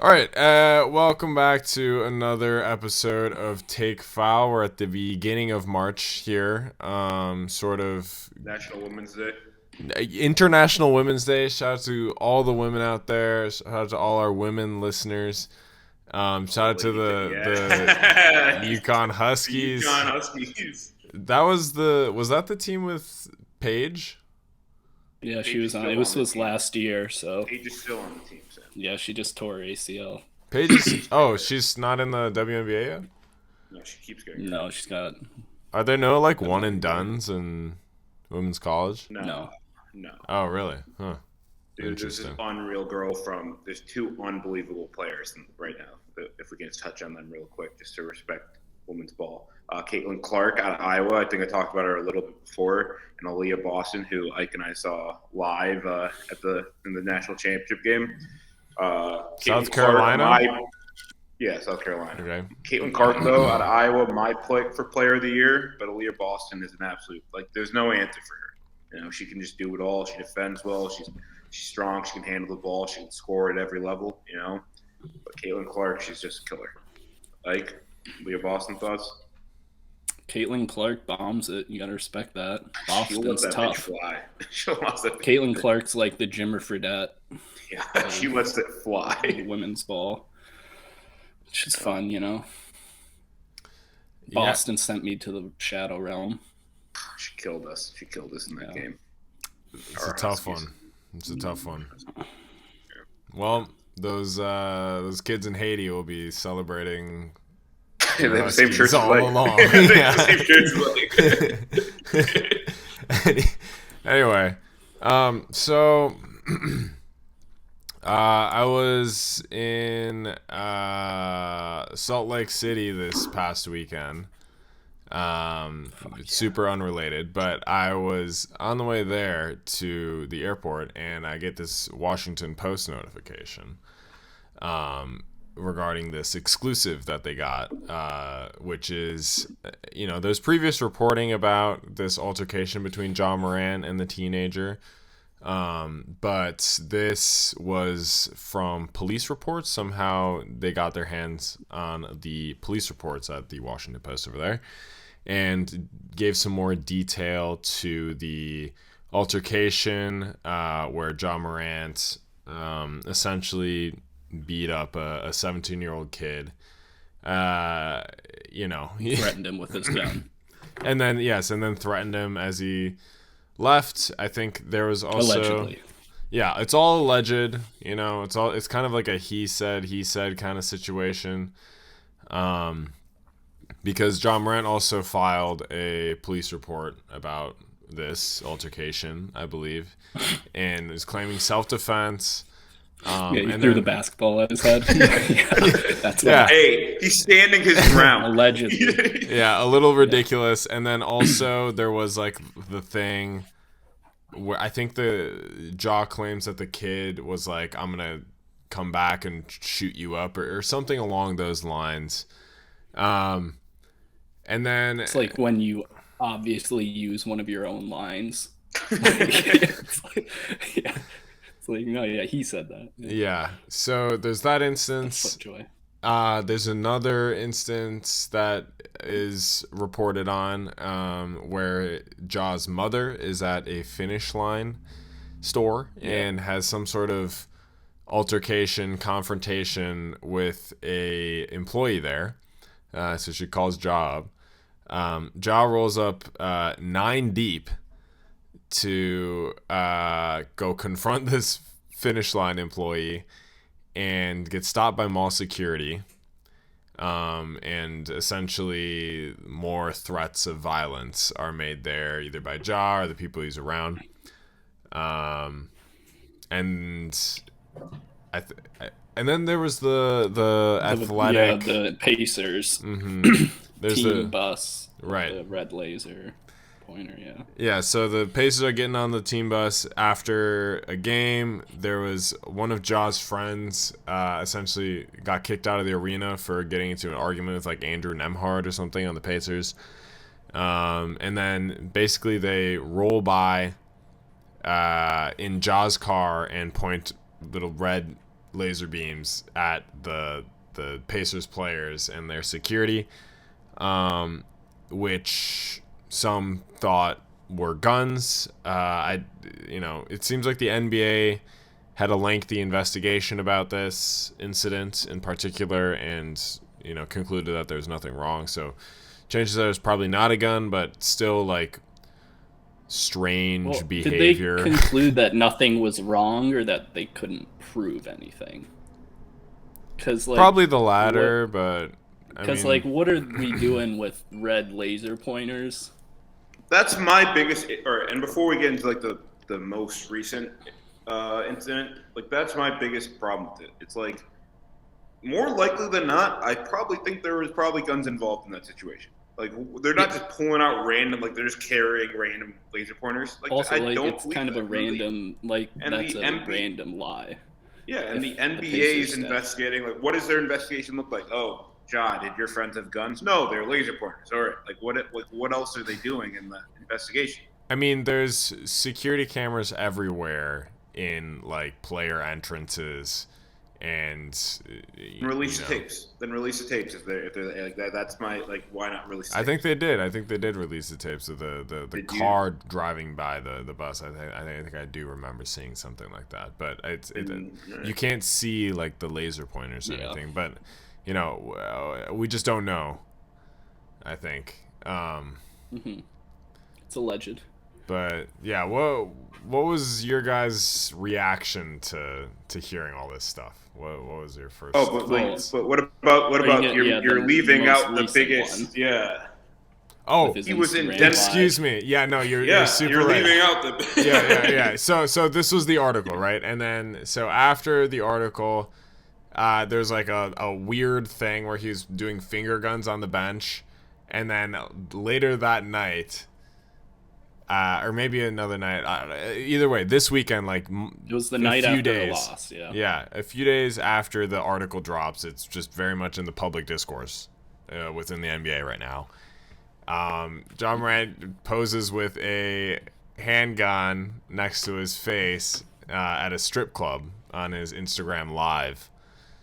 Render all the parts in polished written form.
All right, welcome back to another episode of Take Foul. We're at the beginning of March here, sort of National Women's Day. International Women's Day. Shout out to all the women out there. Shout out to all our women listeners. Shout out to the Yukon The Huskies. Yukon Huskies. Was that the team with Paige? Yeah, she Paige was is on. still It on the was team. last year, so Paige is still on the team, Sam. yeah, she just tore her ACL. Paige is, oh, she's not in the WNBA yet? No, she keeps getting No, she's got Are there no like one and dones in women's college? No. Oh, really? Huh. Dude, there's this Interesting. unreal girl there's two unbelievable players right now. If we can just touch on them real quick, just to respect women's ball. Caitlin Clark out of Iowa. I think I talked about her a little bit before. And Aaliyah Boston, who Ike and I saw live in the national championship game. South Carolina? South Carolina. Okay. Caitlin Clark, though, out of Iowa, my pick for player of the year. But Aaliyah Boston is an absolute, there's no answer for her. You know, she can just do it all. She defends well. She's strong. She can handle the ball. She can score at every level, you know. But Caitlin Clark, she's just a killer. Like, Aaliyah Boston thoughts? Caitlin Clark bombs it. You gotta respect that. She lets Boston's that bitch tough. fly. She lets that bitch Caitlin Clark's like the Jimmer Fredette Yeah, she lets it of fly. women's ball. Which is fun, you know. Yeah. Boston sent me to the Shadow Realm. She killed us. She killed us in that game. It's a Our tough Huskies. one. It's a tough one. Well, those kids in Haiti will be celebrating They have the same Huskies shirts as all like. along. They Yeah. have the same shirts as like. Anyway, so I was in Salt Lake City this past weekend. Super unrelated, but I was on the way there to the airport, and I get this Washington Post notification regarding this exclusive that they got, which is, there's previous reporting about this altercation between Ja Morant and the teenager. But this was from police reports. Somehow they got their hands on the police reports at the Washington Post over there and gave some more detail to the altercation, where Ja Morant essentially beat up a 17-year-old kid. He Threatened him with his gun. and then threatened him as he left. I think there was also Allegedly. Yeah, it's all alleged. It's kind of like a he said kind of situation. Because John Morant also filed a police report about this altercation, I believe, and is claiming self-defense. Yeah, he and threw then- the basketball at his head. That's Yeah. Hey, he's standing his ground. Allegedly. Yeah, a little ridiculous. And then also there was like the thing where I think the Ja claims that the kid was like, I'm gonna come back and shoot you up or something along those lines. And then It's like when you obviously use one of your own lines. It's like, no, yeah, he said that. yeah, so there's that instance. Footjoy. There's another instance that is reported on, where Ja's mother is at a Finish Line store and has some sort of confrontation with a employee there. So she calls Ja up. Ja rolls up 9 deep to go confront this Finish Line employee and gets stopped by mall security. And essentially more threats of violence are made there, either by Ja or the people he's around. And then there was the athletic. Yeah, the Pacers There's team the bus. right. The red laser pointer, yeah. Yeah, so the Pacers are getting on the team bus after a game. There was one of Ja's friends essentially got kicked out of the arena for getting into an argument with like Andrew Nemhard or something on the Pacers. And then basically they roll by in Ja's car and point little red laser beams at the Pacers players and their security, which some thought were guns. It seems like the NBA had a lengthy investigation about this incident in particular, and concluded that there's nothing wrong. So chances are it's probably not a gun, but still like strange behavior. Did they conclude that nothing was wrong, or that they couldn't prove anything? Because probably the latter, but because what are we doing with red laser pointers? That's my biggest. And before we get into like the most recent incident, like that's my biggest problem with it. It's like more likely than not, I probably think there was probably guns involved in that situation. Like they're not just pulling out random, like they're just carrying random laser pointers. Like also, I don't it's kind of a random, that's a random lie. Yeah, and the NBA is investigating. Like, what does their investigation look like? Oh, Ja, did your friends have guns? No, they're laser pointers. All right, what else are they doing in the investigation? I mean, there's security cameras everywhere in like player entrances, and release the tapes. Then release the tapes if they're like that. That's my like. Why not release the tapes? I think they did. I think they did release the tapes of the car driving by the bus. I think I do remember seeing something like that. But you can't see like the laser pointers or anything. But we just don't know. I think. It's alleged. But yeah, what was your guys' reaction to hearing all this stuff? What was your first? But what about you're leaving out the biggest? One. Yeah. Oh, he was in Denver. Excuse me. Yeah, no, you're super you're right. leaving out the. yeah. So this was the article, right? And then so after the article, there's like a weird thing where he was doing finger guns on the bench, and then later that night. Or maybe another night. Either way, this weekend, like it was the night after the loss. Yeah, a few days after the article drops, it's just very much in the public discourse within the NBA right now. Ja Morant poses with a handgun next to his face at a strip club on his Instagram Live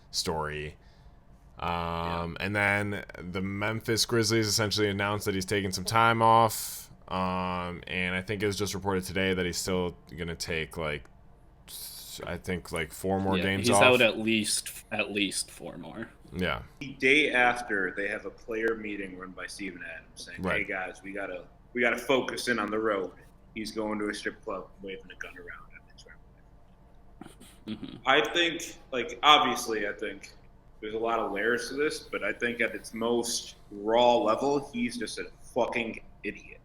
story. And then the Memphis Grizzlies essentially announced that he's taking some time off. And I think it was just reported today that he's still gonna take like 4 more games he's off. He's out at least 4 more. Yeah. The day after, they have a player meeting run by Steven Adams saying, "Hey guys, we gotta focus in on the road." He's going to a strip club, waving a gun around. I think, obviously, there's a lot of layers to this, but I think at its most raw level, he's just a fucking idiot.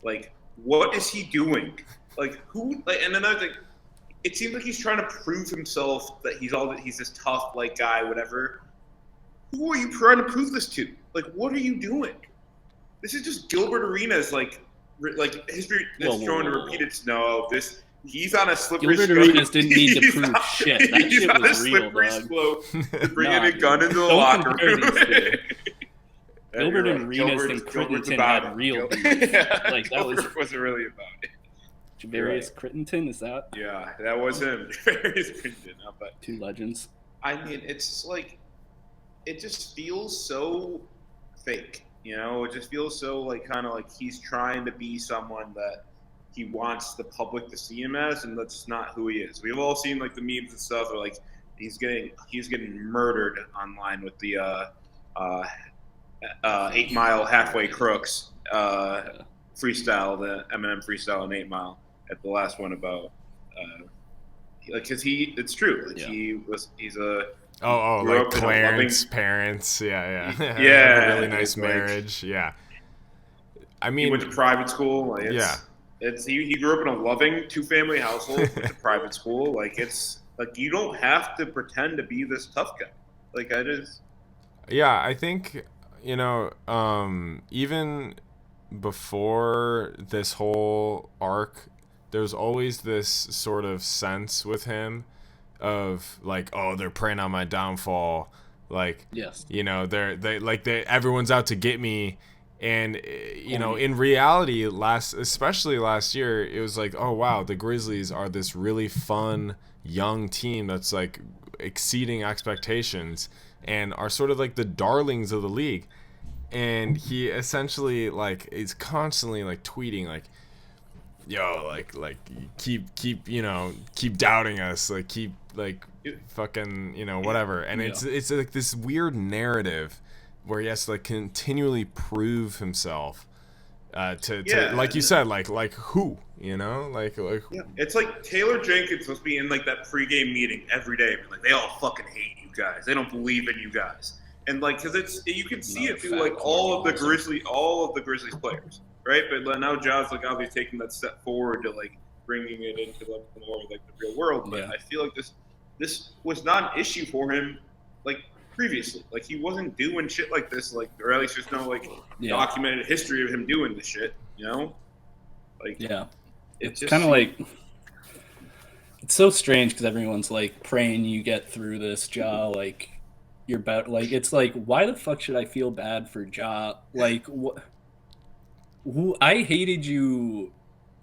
Like, what is he doing? Like, who? Like, and another thing, it seems like he's trying to prove himself that he's this tough guy, whatever. Who are you trying to prove this to? Like, what are you doing? This is just Gilbert Arenas, history that's throwing a repeated snow. He's on a slippery slope. Gilbert Arenas didn't need to prove shit. That shit was real, dog. Bringing a gun into the locker room. Gilbert Arenas and Crittenton had real beef. That wasn't really about it. Javarius Crittenton, is that? Yeah, that was him. Javarius Crittenton. But 2 legends. I mean, it's like, it just feels so fake. It just feels so kind of like he's trying to be someone that he wants the public to see him as, and that's not who he is. We've all seen the memes and stuff, or he's getting murdered online with the 8 Mile halfway crooks freestyle, the Eminem freestyle in 8 Mile at the last one about because it's true. He's a like Clarence parents, yeah. Yeah, a really nice marriage, yeah. I mean, he went to private school. He grew up in a loving 2-family household, went to private school. You don't have to pretend to be this tough guy. That is. Yeah, I think even before this whole arc, there's always this sort of sense with him of they're preying on my downfall. Yes. Everyone's out to get me. And in reality, especially last year, it was oh wow, the Grizzlies are this really fun young team that's exceeding expectations and are sort of like the darlings of the league. And he essentially like is constantly like tweeting like, yo, like keep doubting us, like keep like fucking whatever. And it's like this weird narrative where he has to like continually prove himself to like you said, like who, like yeah. It's like Taylor Jenkins must be in like that pregame meeting every day, like they all fucking hate you guys, they don't believe in you guys, and like because you can see it through like all of the Grizzlies players, right? But now Ja's like obviously taking that step forward to like bringing it into like more like the real world. But I feel like this was not an issue for him like previously. Like he wasn't doing shit like this, like, or at least there's no like documented history of him doing this shit, like it's kind of like, it's so strange because everyone's like praying you get through this, Ja, like you're better. Like it's like, why the fuck should I feel bad for Ja? Like who I hated you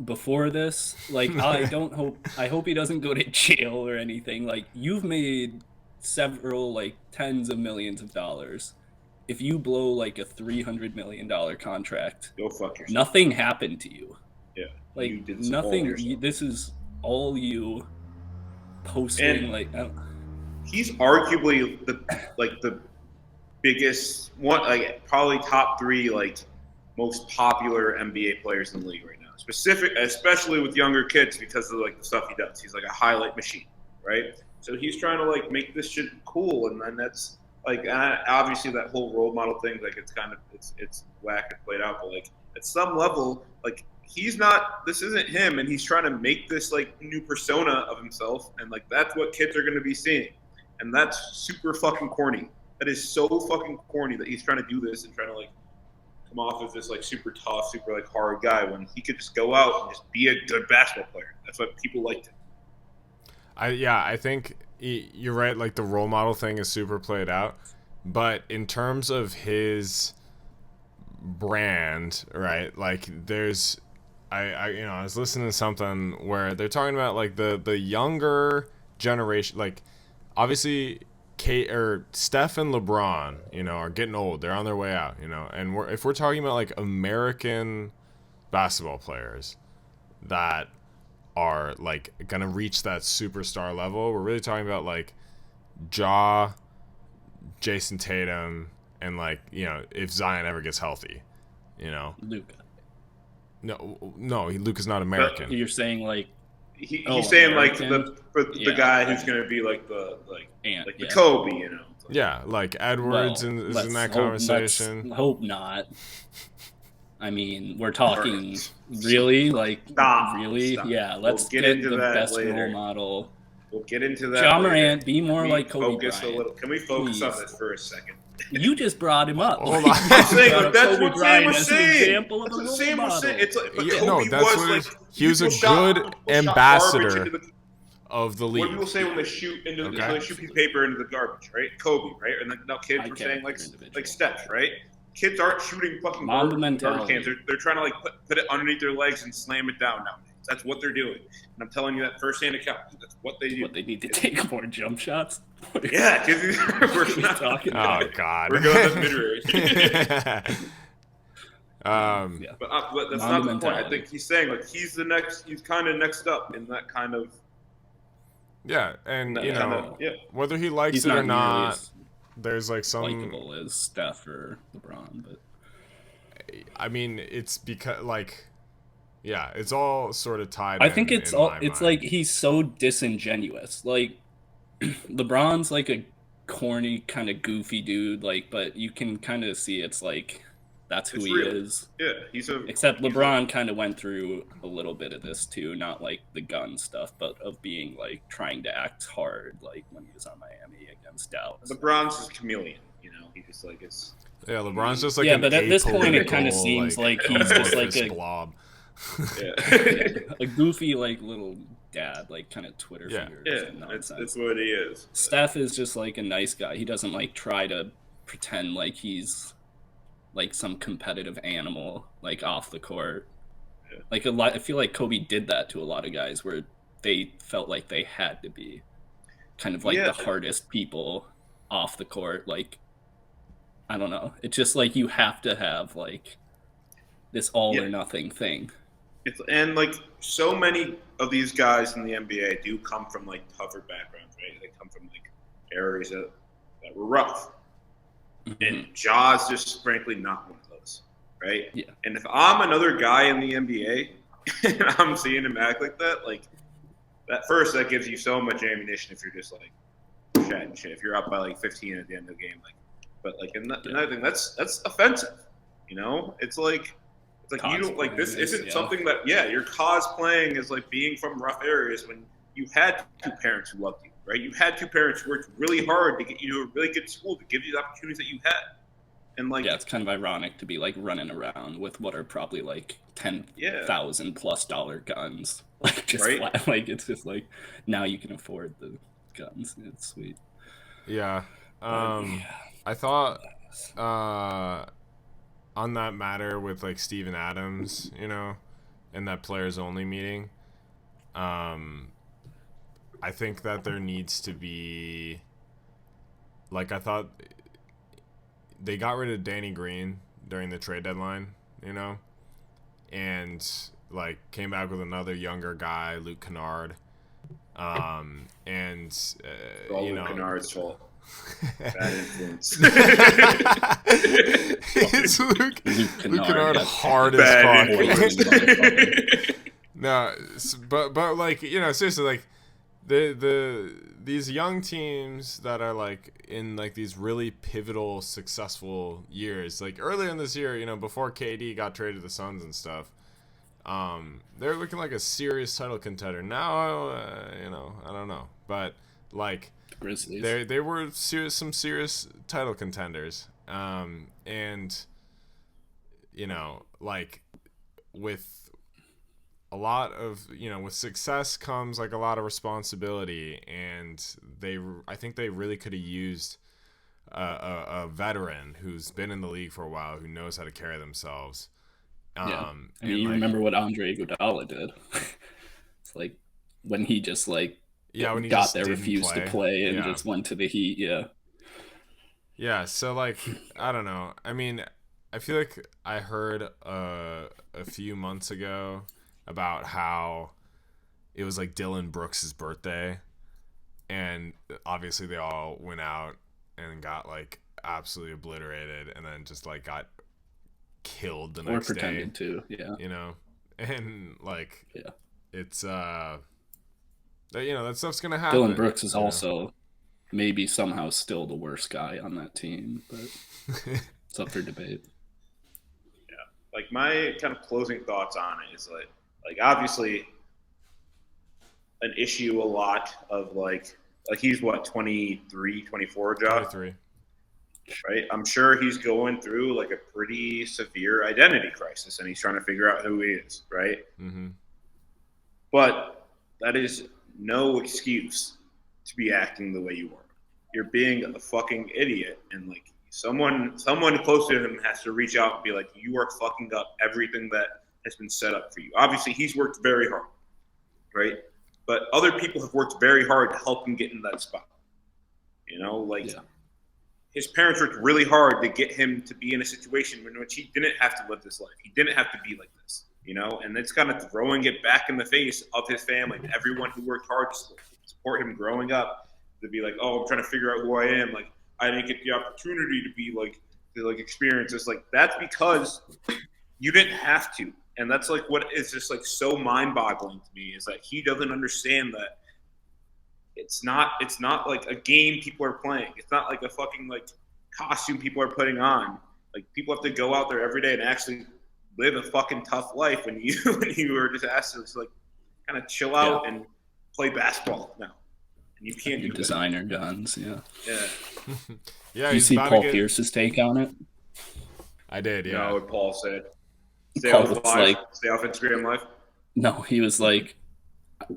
before this, like I hope he doesn't go to jail or anything. Like you've made several like tens of millions of dollars. If you blow like a $300 million contract, go fuck yourself. Nothing happened to you. Yeah, like nothing. This is all you posting. And like he's arguably the biggest one, like probably top 3 like most popular NBA players in the league right now. Especially with younger kids because of like the stuff he does. He's like a highlight machine, right? So he's trying to like make this shit cool, and then that's like obviously that whole role model thing, like it's kind of it's whack and played out, but like at some level, like this isn't him, and he's trying to make this like new persona of himself, and like that's what kids are going to be seeing, and that's super fucking corny. That is so fucking corny that he's trying to do this and trying to like come off as this like super tough, super like hard guy when he could just go out and just be a good basketball player. That's what people liked him. I think you're right. Like the role model thing is super played out, but in terms of his brand, right? Like there's, I was listening to something where they're talking about like the younger generation. Like obviously, Steph and LeBron, are getting old. They're on their way out, And if we're talking about like American basketball players that are like gonna reach that superstar level, we're really talking about like Ja, Jason Tatum, and like if Zion ever gets healthy, Luka. No, Luka's not American. But you're saying like he's saying American? Like the guy who's gonna be like the Kobe, Yeah, like Edwards is in that conversation. Hope not. I mean, we're talking really like really. Stop. Yeah, let's get into the best later. role model. We'll get into that. Ja Morant, be more like Kobe Bryant. Can we focus on this for a second? You just brought him up. Hold on. I'm saying that's what Sam was saying. That's what Sam was saying. It's like, but Kobe was like he was a good ambassador of the league. What do people say when they shoot into when they shoot piece of paper into the garbage, right? Kobe, right? And now kids were saying like Steph, right? Kids aren't shooting fucking garbage cans. They're trying to like put it underneath their legs and slam it down nowadays. That's what they're doing. And I'm telling you that firsthand account. That's what they do. What, they need to take more jump shots? Yeah, because we're not talking. Oh, God. We're going to mid-range. But that's not the point. I think he's saying like he's kind of next up in that kind of. Yeah, and whether he likes it or not, there's like some likable as Steph or LeBron, but I mean it's because like. Yeah, it's all sort of tied. I think it's like he's so disingenuous. Like LeBron's like a corny kind of goofy dude, like, but you can kind of see it's like that's who he is. Yeah, except LeBron kind of went through a little bit of this too, not like the gun stuff, but of being like trying to act hard, like when he was on Miami against Dallas. LeBron's just a chameleon, he just like it's. Yeah, LeBron's just like but at this point it kind of seems like he's just like a blob. A goofy like little dad, like kind of Twitter figure. Yeah, that's what he is. Steph is just like a nice guy. He doesn't like try to pretend like he's like some competitive animal like off the court. Yeah. Like I feel like Kobe did that to a lot of guys where they felt like they had to be. kind of like the hardest people off the court. Like, I don't know. It's just like you have to have like this all or nothing thing. And like so many of these guys in the NBA do come from like tougher backgrounds, right? They come from like areas that were rough. Mm-hmm. And Ja's just frankly not one of those, right? Yeah. And if I'm another guy in the NBA and I'm seeing him act like that, like that gives you so much ammunition if you're just like chatting shit. If you're up by like 15 at the end of the game, like, but like another thing, that's offensive. You know, it's like you don't like this isn't something that you're cosplaying as like being from rough areas when you had two parents who loved you, right? You had two parents who worked really hard to get you to a really good school to give you the opportunities that you had. And like, it's kind of ironic to be like running around with what are probably like $10,000+ guns, like just like it's just like now you can afford the guns. It's sweet. Yeah, I thought on that matter with like Steven Adams, you know, in that players only meeting, I think that there needs to be, like, I thought they got rid of Danny Green during the trade deadline, you know, and like came back with another younger guy, Luke Kennard, and you know, Luke Kennard's fault. Bad influence. It's Luke Kennard hard as fuck. No, but like, you know, seriously, like these young teams that are like in like these really pivotal, successful years, like earlier in this year, you know, before KD got traded to the Suns and stuff, they're looking like a serious title contender. Now, you know, I don't know, but like Grizzlies, they were some serious title contenders, and you know, like with a lot of, you know, with success comes like a lot of responsibility, and I think they really could have used a veteran who's been in the league for a while, who knows how to carry themselves. I mean, you remember what Andre Iguodala did? It's like when he just like when he got just there, refused to play, and just went to the Heat. Yeah. So like, I don't know. I mean, I feel like I heard a few months ago about how it was like Dylan Brooks' birthday, and obviously they all went out and got like absolutely obliterated, and then just like got killed the next day. Or pretended to, you know, and like, it's you know, that stuff's gonna happen. Dylan Brooks is also maybe somehow still the worst guy on that team, but it's up for debate. Like my kind of closing thoughts on it is like obviously an issue a lot of like he's what, 23, 24, Josh? 23. Right? I'm sure he's going through like a pretty severe identity crisis, and he's trying to figure out who he is, right? Mm-hmm. But that is no excuse to be acting the way you are. You're being a fucking idiot, and like someone close to him has to reach out and be like, you are fucking up everything that has been set up for you. Obviously, he's worked very hard, right? But other people have worked very hard to help him get in that spot. You know, like his parents worked really hard to get him to be in a situation in which he didn't have to live this life. He didn't have to be like this, you know? And it's kind of throwing it back in the face of his family and everyone who worked hard to support him growing up, to be like, oh, I'm trying to figure out who I am. Like, I didn't get the opportunity to be like, to like experience this. Like, that's because you didn't have to. And that's like what is just like so mind-boggling to me, is that he doesn't understand that it's not like a game people are playing. It's not like a fucking like costume people are putting on. Like, people have to go out there every day and actually live a fucking tough life when you were just asked to just like kind of chill out and play basketball now. And you can't do designer guns, yeah. You see Paul Pierce's take on it? I did, You know what Paul said? Stay off Instagram Live. No, he was like,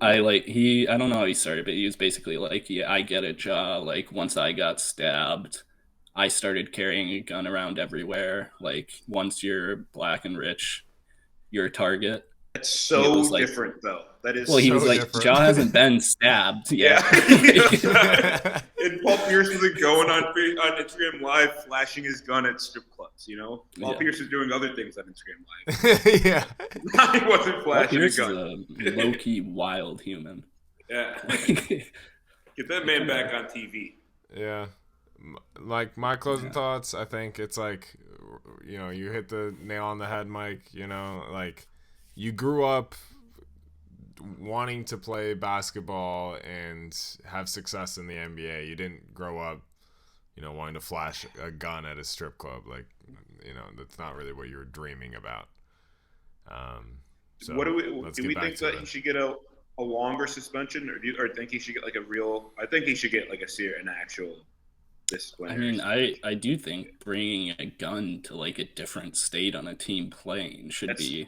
I don't know how he started, but he was basically like, I get it, Ja. Like, once I got stabbed, I started carrying a gun around everywhere. Like, once you're black and rich, you're a target. It's so different, though. That is Well, he so was like, different. Ja hasn't been stabbed yet. Yeah. And Paul Pierce wasn't going on Instagram Live flashing his gun at strip clubs, you know? Paul Pierce was doing other things on Instagram Live. Yeah. He wasn't flashing a gun. Is a low-key wild human. Yeah. Get that man back on TV. Yeah. Like, my closing thoughts, I think it's like, you know, you hit the nail on the head, Mike. You know, like, you grew up wanting to play basketball and have success in the NBA. You didn't grow up, you know, wanting to flash a gun at a strip club. Like, you know, that's not really what you were dreaming about. So what do we think that he should get a longer suspension, or think he should get like a real? I think he should get like an actual disciplinary. I mean, I do think bringing a gun to like a different state on a team playing should be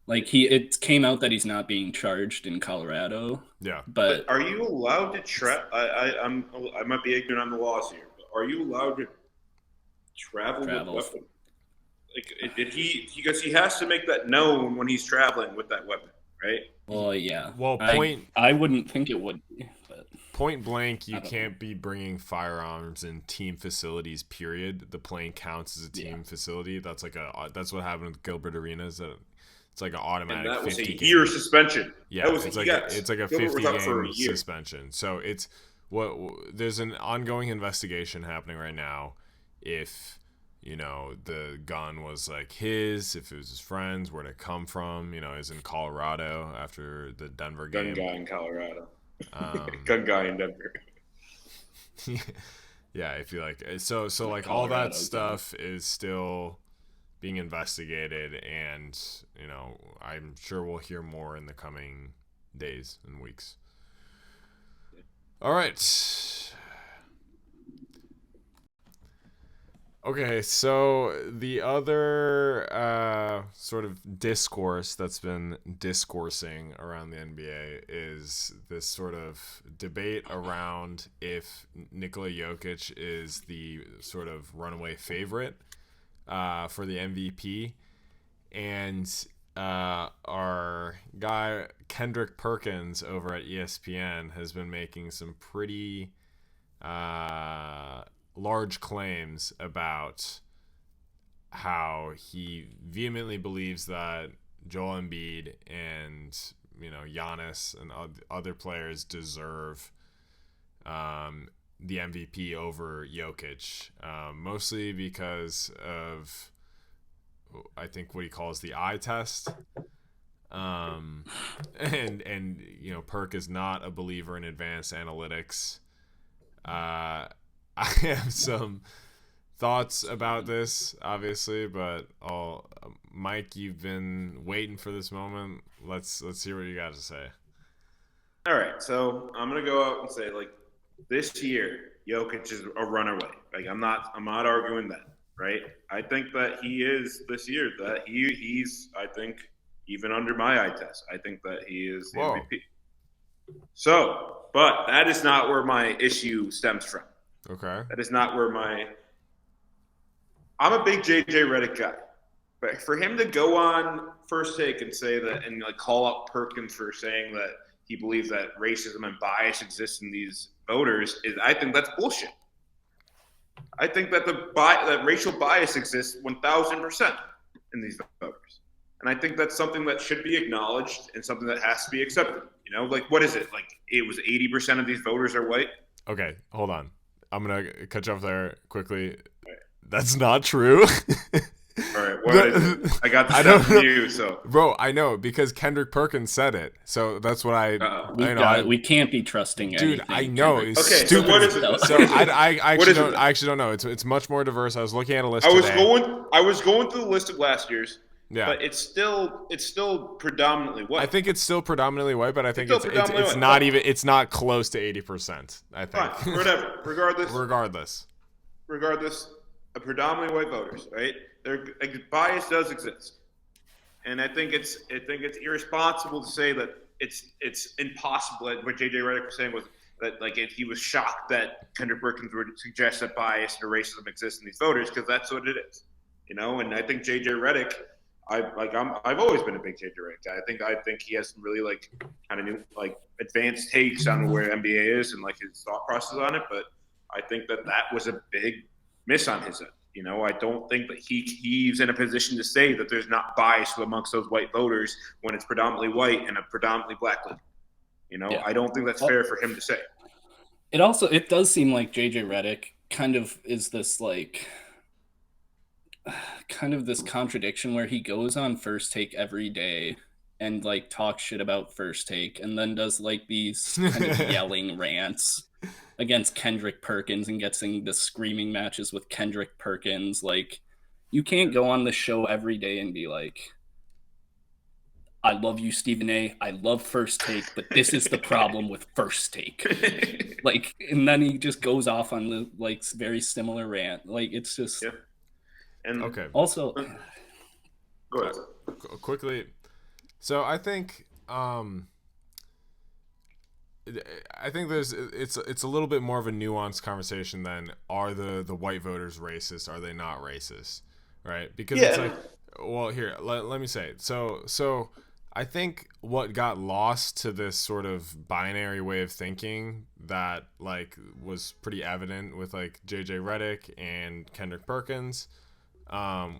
like it came out that he's not being charged in Colorado. Yeah. But are you allowed to I might be ignorant on the laws here, but are you allowed to travel with a weapon? Like, did he? Because he has to make that known when he's traveling with that weapon, right? Well, yeah. Well, I wouldn't think it would be. But point blank, you can't be bringing firearms in team facilities. Period. The plane counts as a team facility. That's what happened with Gilbert Arenas. It's like an automatic. And that was 50 a year suspension. Yeah, that was it's like a 50-game year suspension. So there's an ongoing investigation happening right now. If you know the gun was like his, if it was his friends, where'd it come from? You know, is in Colorado after the Denver game. Gun guy in Colorado. Gun guy in Denver. Yeah, I feel like so like Colorado, all that stuff is still being investigated, and you know, I'm sure we'll hear more in the coming days and weeks. All right. Okay, so the other sort of discourse that's been discoursing around the NBA is this sort of debate around if Nikola Jokic is the sort of runaway favorite for the MVP. And our guy Kendrick Perkins over at ESPN has been making some pretty large claims about how he vehemently believes that Joel Embiid and, you know, Giannis and other players deserve the MVP over Jokic, mostly because of, I think, what he calls the eye test. And you know, Perk is not a believer in advanced analytics. I have some thoughts about this, obviously, but Mike, you've been waiting for this moment. Let's hear what you got to say. All right, so I'm gonna go out and say, like, this year, Jokic is a runaway. Like, I'm not arguing that, right? I think that he is this year. That he's I think even under my eye test, I think that he is the MVP. So, but that is not where my issue stems from. Okay. That is not where I'm a big JJ Reddick guy. But for him to go on First Take and say that, and like call out Perkins for saying that he believes that racism and bias exists in these voters, I think that's bullshit. I think that that racial bias exists 1,000% in these voters. And I think that's something that should be acknowledged and something that has to be accepted. You know, like, what is it? Like, it was 80% of these voters are white? Okay, hold on. I'm going to cut you off there quickly. Right. That's not true. All right, what is it? I got this from you, so. Bro, I know, because Kendrick Perkins said it. So that's what I know. We can't be trusting dude, anything. I know. It's stupid. So what is it? So I actually don't know. It's much more diverse. I was looking at a list today. I was going through the list of last year's. Yeah. But it's still predominantly white. I think it's still predominantly white, but I think it's not even, it's not close to 80%, I think. Fine, whatever. Regardless, a predominantly white voters, right? Bias does exist. And I think it's irresponsible to say that it's impossible. What JJ Reddick was saying was that, like, he was shocked that Kendrick Perkins would suggest that bias or racism exists in these voters, because that's what it is. You know, and I think JJ Reddick I've always been a big JJ Redick guy. I think he has some really like kind of new like advanced takes on where NBA is and like his thought process on it. But I think that was a big miss on his end. You know, I don't think that he's in a position to say that there's not bias amongst those white voters when it's predominantly white and a predominantly black league. You know, I don't think that's fair for him to say. It does seem like JJ Redick kind of is this like kind of this contradiction where he goes on First Take every day and like talks shit about First Take and then does like these kind of yelling rants against Kendrick Perkins and gets in the screaming matches with Kendrick Perkins. Like, you can't go on the show every day and be like, I love you, Stephen A. I love First Take, but this is the problem with First Take. Like, and then he just goes off on the like very similar rant. Like, it's just And okay. Also, go ahead. Quickly. So I think there's it's a little bit more of a nuanced conversation than are the white voters racist? Are they not racist? Right? Because it's like, well, here let me say it. So I think what got lost to this sort of binary way of thinking that like was pretty evident with like JJ Redick and Kendrick Perkins,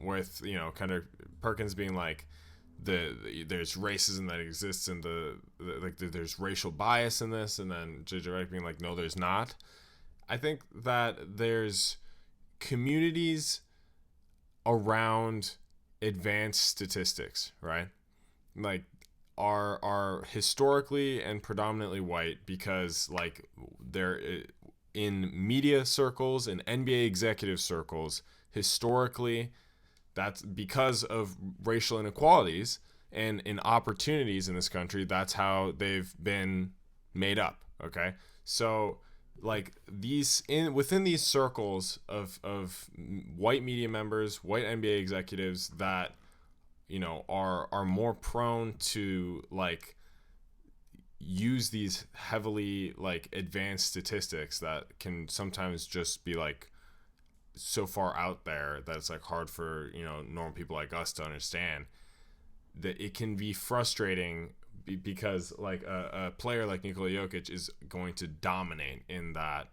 with Kendrick Perkins being like there's racism that exists in there's racial bias in this, and then JJ Redick being like, no, there's not. I think that there's communities around advanced statistics, right? Like are historically and predominantly white because like they're in media circles and NBA executive circles historically. That's because of racial inequalities and in opportunities in this country. That's how they've been made up. Okay, so like within these circles of white media members, white NBA executives that are more prone to like use these heavily like advanced statistics that can sometimes just be like so far out there that it's like hard for normal people like us to understand, that it can be frustrating because like a player like Nikola Jokic is going to dominate in that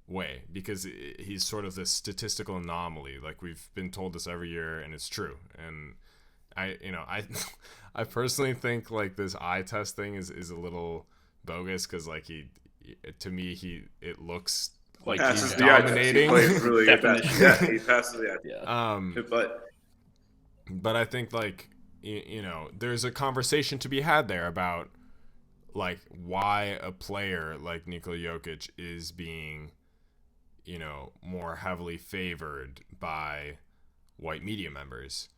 way because he's sort of this statistical anomaly. Like we've been told this every year and it's true. And I personally think like this eye test thing is a little bogus because like it looks like he's dominating. He plays really good. Yeah, he passes the eye. But I think like there's a conversation to be had there about like why a player like Nikola Jokic is being more heavily favored by white media members.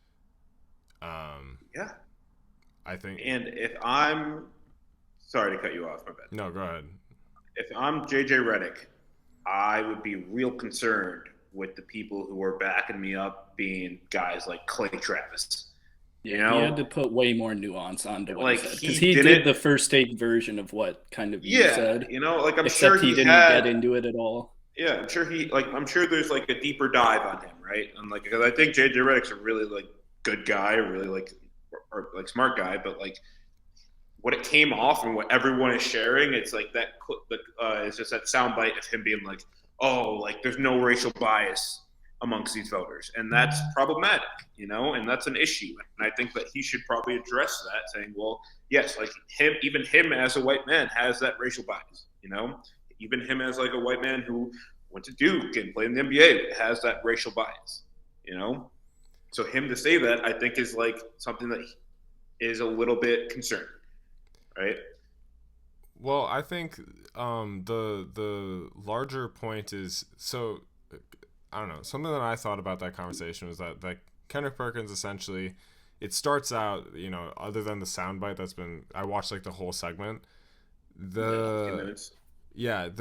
I think. And if I'm sorry to cut you off, my bad. No, go ahead. If I'm JJ Redick, I would be real concerned with the people who are backing me up being guys like Clay Travis. He had to put way more nuance onto what he said because he did the First Take version of what kind of you said. I'm except sure he didn't get into it at all. Yeah, I'm sure there's like a deeper dive on him, right? And like because I think JJ Redick's a really like good guy, really like smart guy, but like what it came off and what everyone is sharing, it's like that. It's just that soundbite of him being like, "Oh, like there's no racial bias amongst these voters," and that's problematic, and that's an issue. And I think that he should probably address that, saying, "Well, yes, like even him as a white man has that racial bias, even him as like a white man who went to Duke and played in the NBA has that racial bias, So him to say that, I think, is like something that is a little bit concerning, right? Well, I think the larger point is, so I don't know, something that I thought about that conversation was that Kendrick Perkins essentially, it starts out, other than the soundbite I watched like the whole segment, the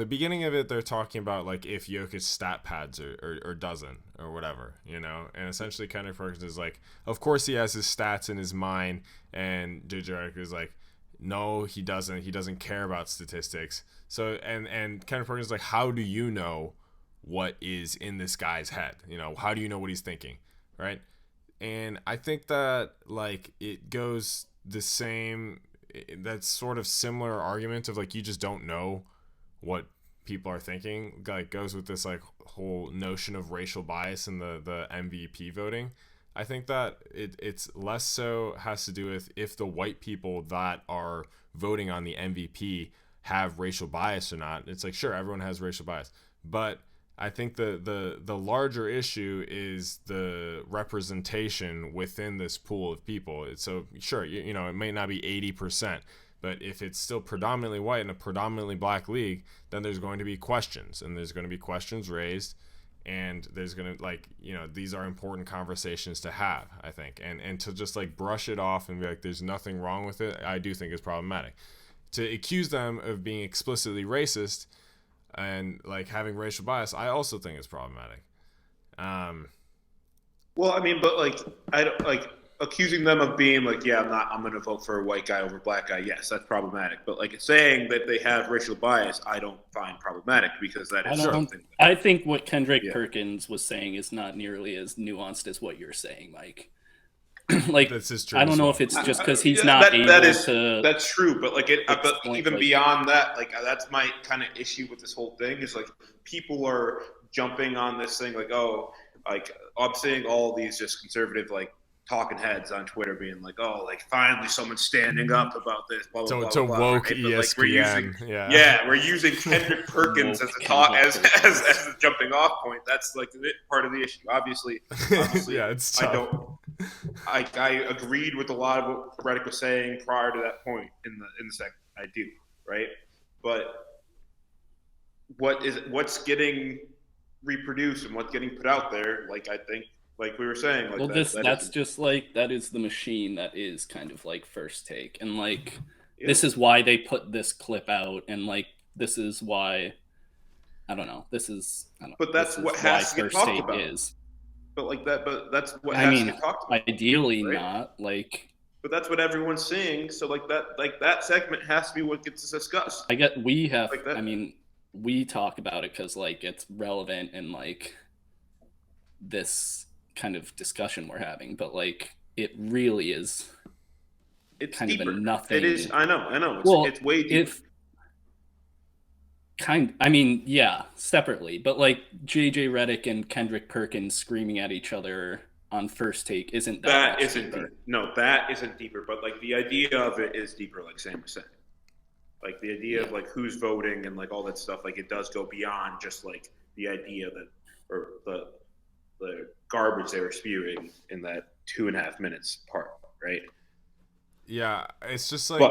beginning of it, they're talking about like if Jokic stat pads or doesn't or whatever, and essentially Kendrick Perkins is like, of course he has his stats in his mind, and JJ Redick is like, no, he doesn't care about statistics. So and Kendrick Perkins is like, how do you know what is in this guy's head? How do you know what he's thinking, right? And I think that like it goes the same. That's sort of similar argument of like you just don't know what people are thinking. Like goes with this like whole notion of racial bias in the MVP voting. I think that it's less so has to do with if the white people that are voting on the MVP have racial bias or not. It's like, sure, everyone has racial bias, but I think the larger issue is the representation within this pool of people. So sure, you know, it may not be 80%, but if it's still predominantly white in a predominantly black league, then there's going to be questions, and there's going to be questions raised, and there's going to, like, you know, these are important conversations to have, I think. And to just like brush it off and be like there's nothing wrong with it, I do think is problematic. To accuse them of being explicitly racist and like having racial bias, I also think is problematic. Well, I mean, but like I don't like accusing them of being like, yeah, I'm going to vote for a white guy over a black guy. Yes, that's problematic. But like saying that they have racial bias, I don't find problematic because that is something. I think what Kendrick Perkins was saying is not nearly as nuanced as what you're saying, Mike. Like, I don't know if it's just because he's not able to. That's true, but like but even like, beyond that, like that's my kind of issue with this whole thing is like people are jumping on this thing like, oh, like I'm seeing all these just conservative like talking heads on Twitter being like, oh, like finally someone's standing up about this. Blah blah blah. To blah, woke right? ESPN, like we're using Kendrick Perkins as the jumping off point. That's like part of the issue. Obviously, yeah, it's tough. I agreed with a lot of what Reddick was saying prior to that point in the segment. I do, right? But what's getting reproduced and what's getting put out there? Like I think, like we were saying, like well, that's just like that is the machine that is kind of like First Take, and like this is why they put this clip out, and like this is why I don't know. This is but that's what has to get talked about. But like that, but that's what has to get talked about. Ideally, right? Not like. But that's what everyone's seeing. So like that segment has to be what gets discussed. I get we have. Like I mean, we talk about it because like it's relevant in like this kind of discussion we're having. But like it really is. It's kind deeper. of a nothing. It is. I know. It's way deeper. I mean, yeah, separately, but like JJ Reddick and Kendrick Perkins screaming at each other on First Take isn't that isn't deeper. No, that isn't deeper. But like the idea of it is deeper, like Sam was saying. Like the idea of like who's voting and like all that stuff, like it does go beyond just like the idea that or the garbage they were spewing in that 2.5 minutes part, right? Yeah, it's just like.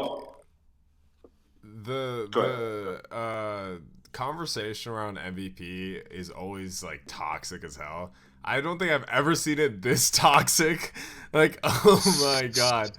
The conversation around MVP is always like toxic as hell. I don't think I've ever seen it this toxic. Like, oh my god.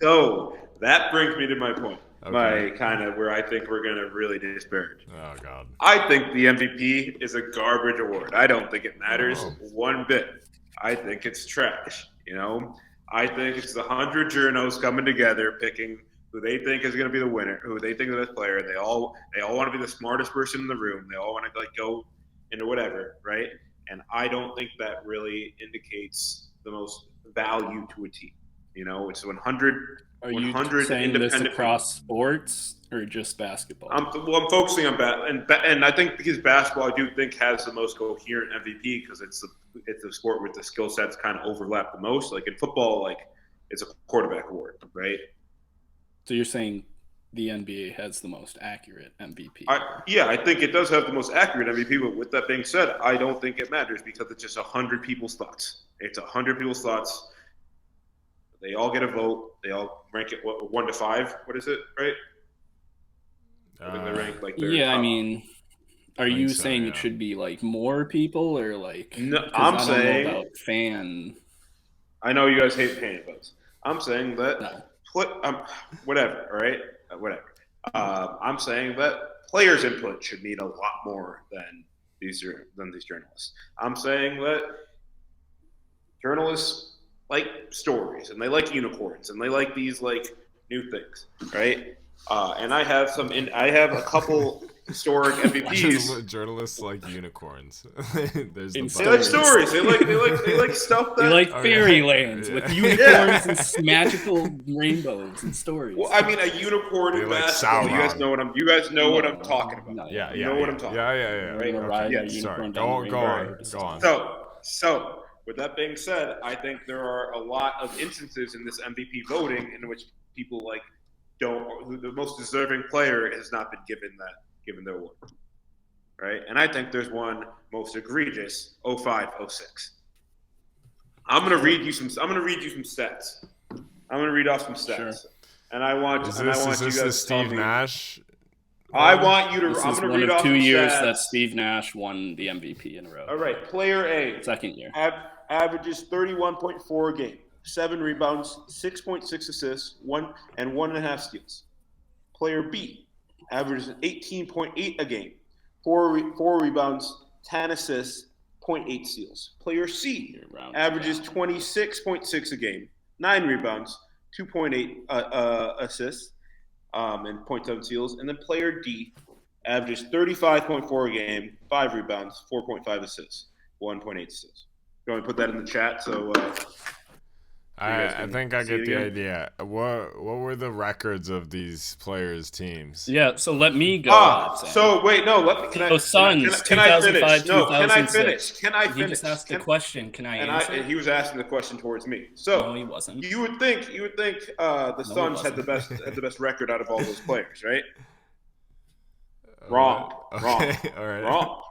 So that brings me to my point. Okay. My kind of where I think we're gonna really disparage. Oh god. I think the MVP is a garbage award. I don't think it matters one bit. I think it's trash. You know, I think it's the 100 journos coming together picking who they think is going to be the winner, who they think is the best player. They all want to be the smartest person in the room. They all want to like go into whatever, right? And I don't think that really indicates the most value to a team. You know, it's 100. Are you saying this across sports or just basketball? I'm focusing on and I think because basketball, I do think has the most coherent MVP because it's the sport with the skill sets kind of overlap the most. Like in football, like it's a quarterback award, right? So you're saying the NBA has the most accurate MVP? Yeah, I think it does have the most accurate MVP. But with that being said, I don't think it matters because it's just 100 people's thoughts. It's 100 people's thoughts. They all get a vote. They all rank it 1 to 5. What is it, right? I think they rank like I mean, are you saying it should be like more people or like? No, I'm saying about fan. I know you guys hate fan votes. I'm saying that. No. Whatever, all right? Whatever. I'm saying that players' input should mean a lot more than these journalists. I'm saying that journalists like stories and they like unicorns and they like these like new things, right? And I have a couple historic MVPs. Journalists like unicorns. There's In the They like stories. stories. They like stuff that They like Oh, fairylands yeah. with Yeah. unicorns and magical rainbows and stories. Well, I mean, a unicorn They in like basketball. You guys Sauron. know what I'm talking about. No, Yeah, You yeah, know what yeah. I'm talking Yeah, about. yeah. We're gonna ride yeah, our sorry. unicorn Go down the on. rainbow. Go on. So, with that being said, I think there are a lot of instances in this MVP voting in which people who the most deserving player has not been given their award, right? And I think there's one most egregious 05-06. I'm gonna read you some stats. I'm gonna read off some stats, Sure. and I want Is you guys this to the tell Steve me. Nash? I want you to. This I'm is gonna one read of off 2 some years stats. that Steve Nash won the MVP in a row. All right, player A. Second year. Averages 31.4 a game, 7 rebounds, 6.6 assists, 1.5 steals. Player B averages 18.8 a game, 4 rebounds, 10 assists, 0.8 steals. Player C averages 26.6 a game, 9 rebounds, 2.8 assists, and 0.7 steals. And then player D averages 35.4 a game, 5 rebounds, 4.5 assists, 1.8 steals. You want me to put that in the chat? So I think I see get it the again? idea. What were the records of these players' teams? Yeah, so let me go. Sam. So wait, no. Can I? Suns, Can I finish? 2005, No, can I 2006. finish? Can I He finish? just asked a question. Can I answer? And he was asking the question towards me. So No, he wasn't. you would think the Suns had the best record out of all those players, right? Wrong. Okay. All right. Wrong.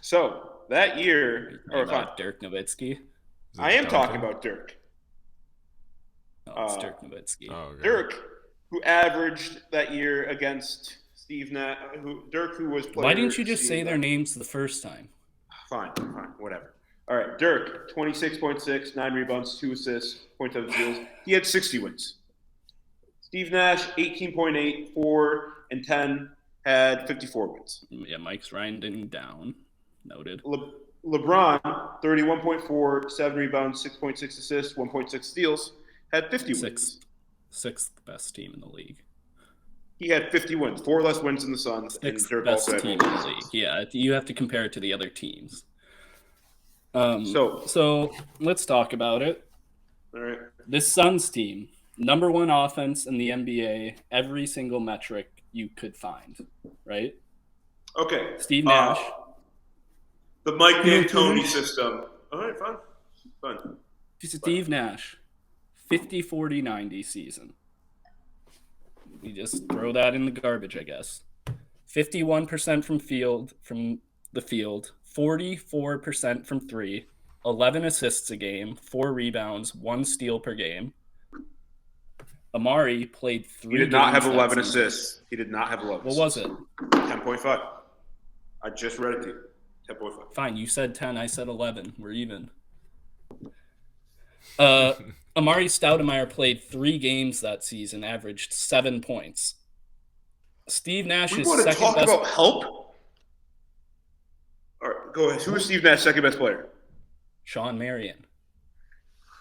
So that year, or fine. About Dirk Nowitzki. I am talking about Dirk. No, it's Dirk Nowitzki. Oh, okay. Dirk, who averaged that year against Steve Nash, who was player. Why didn't you just say their names the first time? Fine, whatever. All right, Dirk, 26.6, 9 rebounds, 2 assists, 0.7 steals. He had 60 wins. Steve Nash, 18.8, 4 and 10, had 54 wins. Yeah, Mike's grinding down. Noted. LeBron, 31.4, 7 rebounds, 6.6 assists, 1.6 steals, had 50 wins. Sixth best team in the league. He had 50 wins, 4 less wins than the Suns. Sixth Dirk best also had team more in wins. the league. Yeah, you have to compare it to the other teams. So let's talk about it. All right. This Suns team, number 1 offense in the NBA, every single metric you could find, right? Okay. Steve Nash. The Mike D'Antoni system. All right, fine. Steve Nash, 50, 40, 90 season. We just throw that in the garbage, I guess. 51% from the field, 44% from 3, 11 assists a game, 4 rebounds, 1 steal per game. Amari played 3 He did not games have that 11 season. assists. He did not have 11 What was it? 10.5. I just read it to you. 10.5. Fine, you said 10, I said 11. We're even. Amari Stoudemire played 3 games that season, averaged 7 points. Steve Nash's We want to second talk best. about help? All right, go ahead. Who was Steve Nash's second best player? Sean Marion.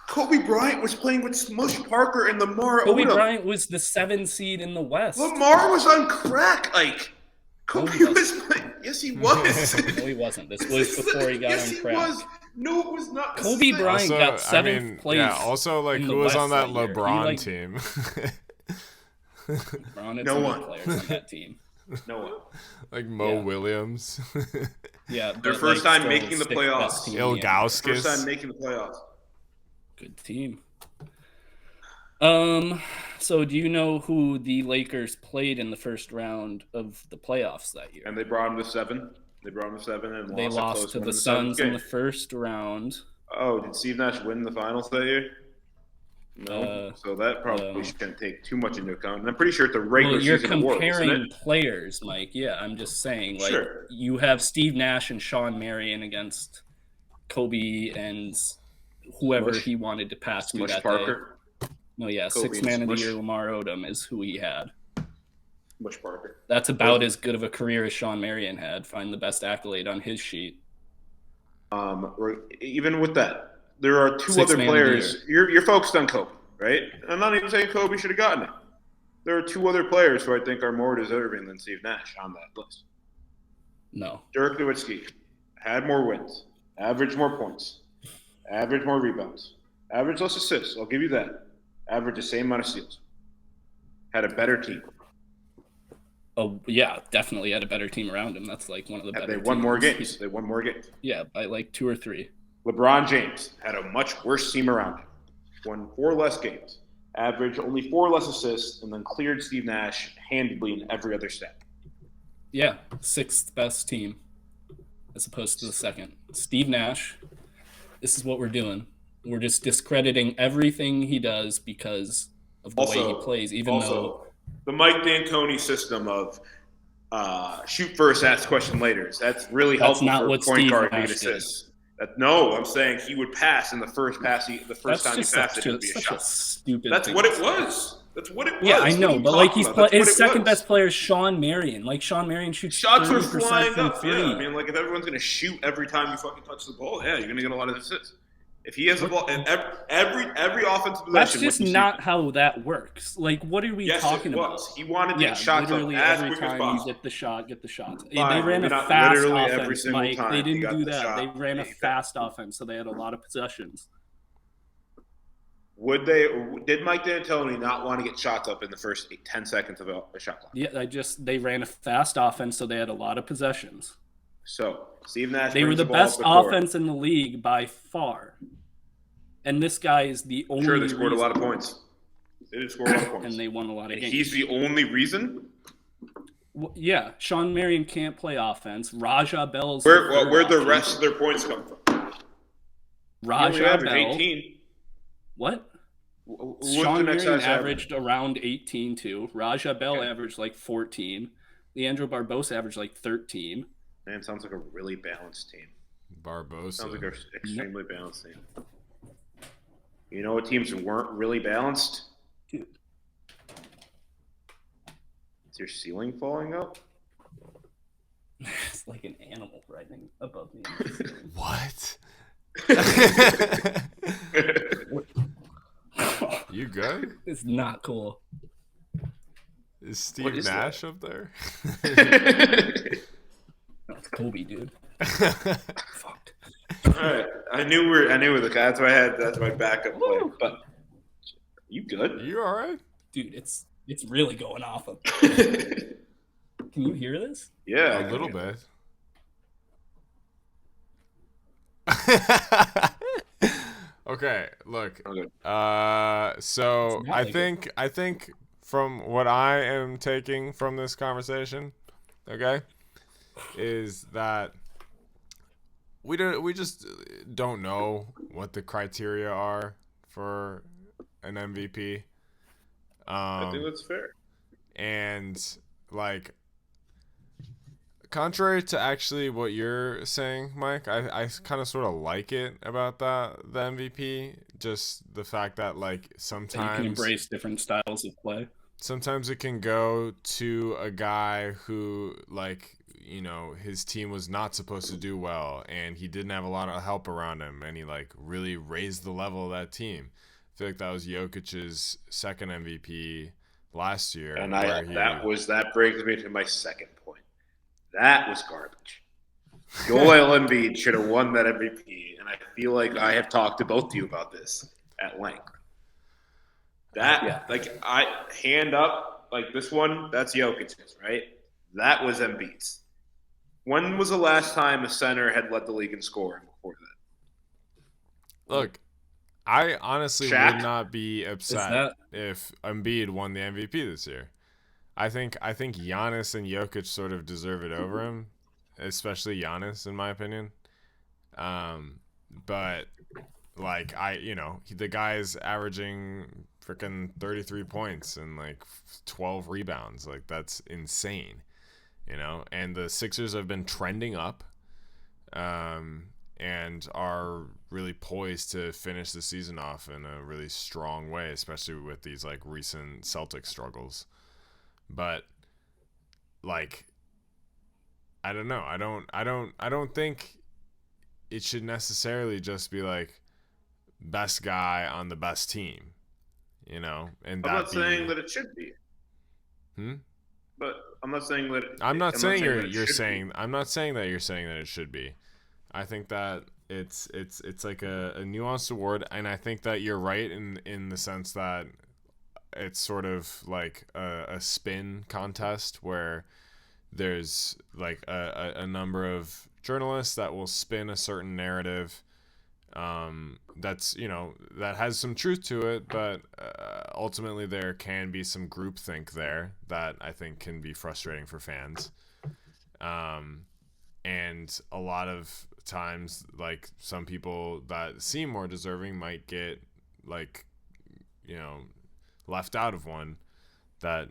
Kobe Bryant was playing with Smush Parker and Lamar Kobe Odom. Bryant was the 7 seed in the West. Lamar was on crack, Ike. Kobe he was playing. Yes, he was. No, he wasn't. This was before he got yes, on he crack. was. No, it was not. Kobe Bryant got 7th place. Yeah, also, like, in who the was West on that year. He, LeBron like, team? LeBron had No some one. good players on that team. No one. Like Mo Yeah. Williams. Yeah, Their but, first like, time still making the 6th playoffs. best team in the NBA. Ilgauskas. First time making the playoffs. Good team. So do you know who the Lakers played in the first round of the playoffs that year? And they brought him to 7. They brought him to 7 and They lost a lost close to one the in Suns seventh in the game. first round. Oh, did Steve Nash win the finals that year? No. So that probably shouldn't take too much into account. And I'm pretty sure it's a regular Well, you're season award, comparing isn't it? players, Mike. Yeah, I'm just saying, like, Sure. you have Steve Nash and Sean Marion against Kobe and whoever Smush. he wanted to pass to Smush that Parker. day. No, yeah, Kobe 6th and man of the Smush. year, Lamar Odom, is who he had. Smush Parker. That's about as good of a career as Sean Marion had. Find the best accolade on his sheet. Even with that, there are 2 Sixth other man of the players. You're focused on Kobe, right? I'm not even saying Kobe should have gotten it. There are two other players who I think are more deserving than Steve Nash on that list. No. Dirk Nowitzki had more wins, averaged more points, averaged more rebounds, averaged less assists. I'll give you that. Averaged the same amount of steals. Had a better team. Oh, yeah, definitely had a better team around him. That's like one of the better They won teams. more games. They won more games. Yeah, by like 2 or 3. LeBron James had a much worse team around him. Won 4 less games. Averaged only 4 less assists, and then cleared Steve Nash handedly in every other stat. Yeah, 6th best team as opposed to the 2nd. Steve Nash, this is what we're doing. We're just discrediting everything he does because of the way he plays, even though the Mike D'Antoni system of shoot first, ask question later. That's really helpful for a point guard to get assists. No, I'm saying he would pass in the first pass. The first time he passed, it would be a shot. That's what it was. That's what it was. Yeah, I know, but like his second best player is Sean Marion. Like Sean Marion shoots shots are flying up. Free. Yeah, I mean, like if everyone's gonna shoot every time you fucking touch the ball, yeah, you're gonna get a lot of assists. If he has the ball, and every offensive possession, that's just not how that works. Like, what are we talking about? He wanted to get shots up as quick as possible. You get the shot. They ran a fast offense, Mike. They didn't do that. They ran a fast offense, so they had a lot of possessions. Did Mike D'Antoni not want to get shots up in the first 10 seconds of a shot clock? Yeah, they ran a fast offense, so they had a lot of possessions. So Steve Nash, they were the best offense in the league by far, and this guy is the only. Sure, they scored a lot of points. They did score a lot of points, and they won a lot of games. He's the only reason. Well, yeah, Sean Marion can't play offense. Raja Bell's where'd the rest of their points come from? Raja Bell. 18. What? Sean Marion averaged around 18 too. Raja Bell averaged like 14. Leandro Barbosa averaged like 13. Man, sounds like a really balanced team. Barbosa. Sounds like an extremely balanced team. You know what teams weren't really balanced? Dude. Is your ceiling falling up? It's like an animal riding above me. What? You good? It's not cool. Is Steve Nash up there? That's Kobe, dude. Fuck. All right, I knew that's why that's my backup play. But you good? You all right, dude? It's really going off. Can you hear this? Yeah, a little bit. Okay, look. So I think from what I am taking from this conversation, okay, is that we just don't know what the criteria are for an MVP. I think that's fair. And like, contrary to actually what you're saying, Mike, I kind of sort of like it about the MVP. Just the fact that like sometimes you can embrace different styles of play. Sometimes it can go to a guy who, like, you know, his team was not supposed to do well and he didn't have a lot of help around him and he like really raised the level of that team. I feel like that was Jokic's second MVP last year. And that brings me to my second point. That was garbage. Joel Embiid should have won that MVP, and I feel like I have talked to both of you about this at length. Hand up, like this one, that's Jokic's, right? That was Embiid's. When was the last time a center had led the league in scoring before that? Look, I honestly would not be upset if Embiid won the MVP this year. I think Giannis and Jokic sort of deserve it over him, especially Giannis, in my opinion. But like the guy's averaging freaking 33 points and like 12 rebounds. Like that's insane, you know. And the Sixers have been trending up, and are really poised to finish the season off in a really strong way, especially with these like recent Celtics struggles. But like, I don't know. I don't think it should necessarily just be like best guy on the best team, you know. And I'm not saying that it should be. But I'm not saying that. I'm not saying that you're saying. I'm not saying that you're saying that it should be. I think that it's like a nuanced award, and I think that you're right in the sense that it's sort of like a spin contest where there's like a number of journalists that will spin a certain narrative that's, you know, that has some truth to it, but ultimately there can be some groupthink there that I think can be frustrating for fans. And a lot of times, like, some people that seem more deserving might get, like, you know, left out of one that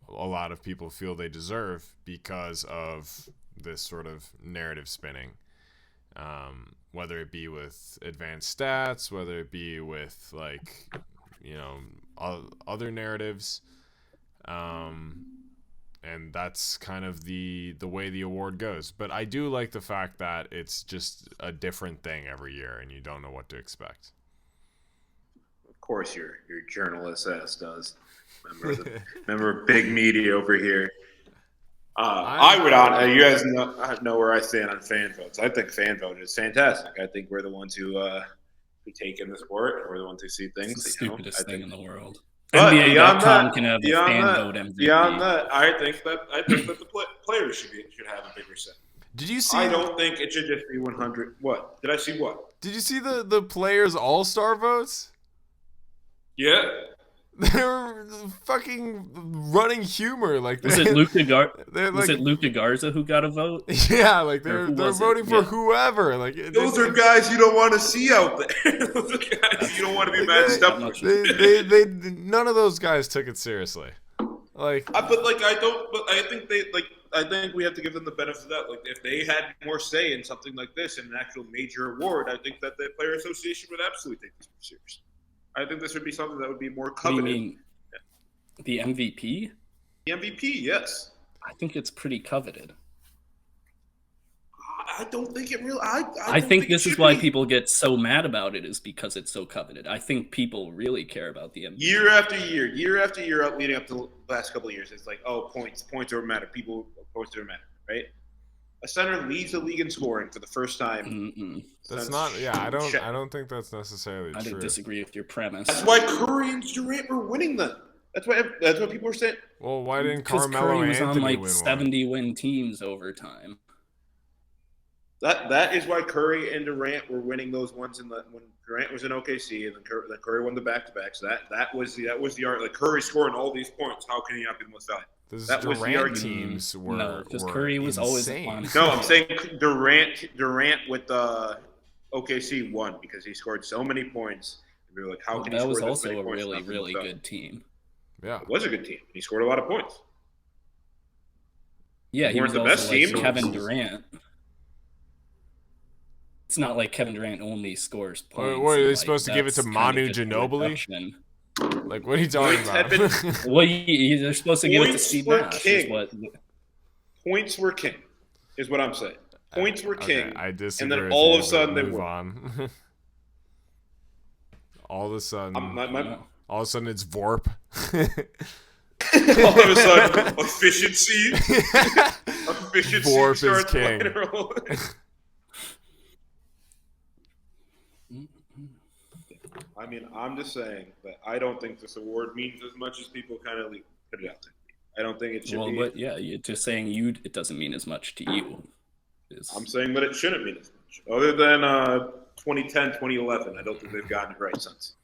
a lot of people feel they deserve because of this sort of narrative spinning. Whether it be with advanced stats, whether it be with, like, you know, other narratives. And that's kind of the way the award goes. But I do like the fact that it's just a different thing every year and you don't know what to expect. Of course, your journalist ass does. Remember big media over here. I would you guys know where I stand on fan votes. I think fan vote is fantastic. I think we're the ones who take in the sport, and we're the ones who see things. It's the stupidest thing in the world. But NBA.com can have a fan vote MVP. Beyond that, I think that the players should have a bigger say. Did you see? I don't think it should just be 100. What did I see? What did you see the players all-star votes? Yeah. They're fucking running humor. Like, was it Luka Garza who got a vote? Yeah, like they're voting for whoever. Like, those are guys you don't want to see out there. Those are guys you don't want to be matched up with. They none of those guys took it seriously. Like, I think we have to give them the benefit of that. Like, if they had more say in something like this, in an actual major award, I think that the Player Association would absolutely take this seriously. I think this would be something that would be more coveted. What do you mean? The MVP? The MVP, yes. I think it's pretty coveted. I don't think it really. I think this is why people get so mad about it, is because it's so coveted. I think people really care about the MVP. Year after year, leading up to the last couple of years, it's like, oh, points don't matter. Points don't matter, right? A center leads the league in scoring for the first time. Mm-mm. That's not. Yeah, I don't think that's necessarily true. I disagree with your premise. That's why Curry and Durant were winning them. That's what people were saying. Well, why didn't Carmelo Curry was Anthony on like win 70-win teams over time? That is why Curry and Durant were winning those ones when Durant was in OKC and then Curry won the back-to-back. So that was the art. Like, Curry scoring all these points. How can he not be the most valuable? That was the argument. Teams were no, because Curry was insane. always on. No, I'm saying Durant with OKC won because he scored so many points. We were like, how can he score that was this also many a points? really good team. Yeah, it was a good team. He scored a lot of points. Yeah, he was the also best team. Kevin Durant. It's not like Kevin Durant only scores points. What are they supposed to give it to Manu Ginobili? Like, what are you talking about? They're supposed to give it to Steve Nash. Points were king, is what I'm saying. Points were king. I disagree. And then all of a sudden they won. All of a sudden it's VORP. All of a sudden, efficiency. VORP is king. I mean, I'm just saying that I don't think this award means as much as people kind of put it out there. I don't think it should be. But yeah, you're just saying it doesn't mean as much to you. I'm saying that it shouldn't mean as much. Other than 2010, 2011, I don't think they've gotten it right since.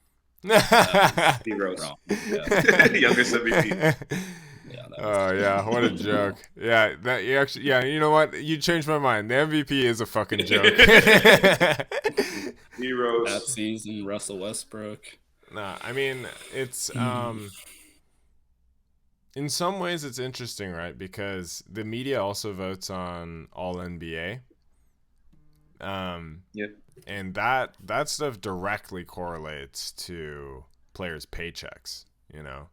D-Rose. Youngest MVP. Oh yeah, what a joke! Yeah, you know what? You changed my mind. The MVP is a fucking joke. D-Rose. That season, Russell Westbrook. Nah, I mean, it's in some ways it's interesting, right? Because the media also votes on All NBA. Yeah. And that stuff directly correlates to players' paychecks, you know.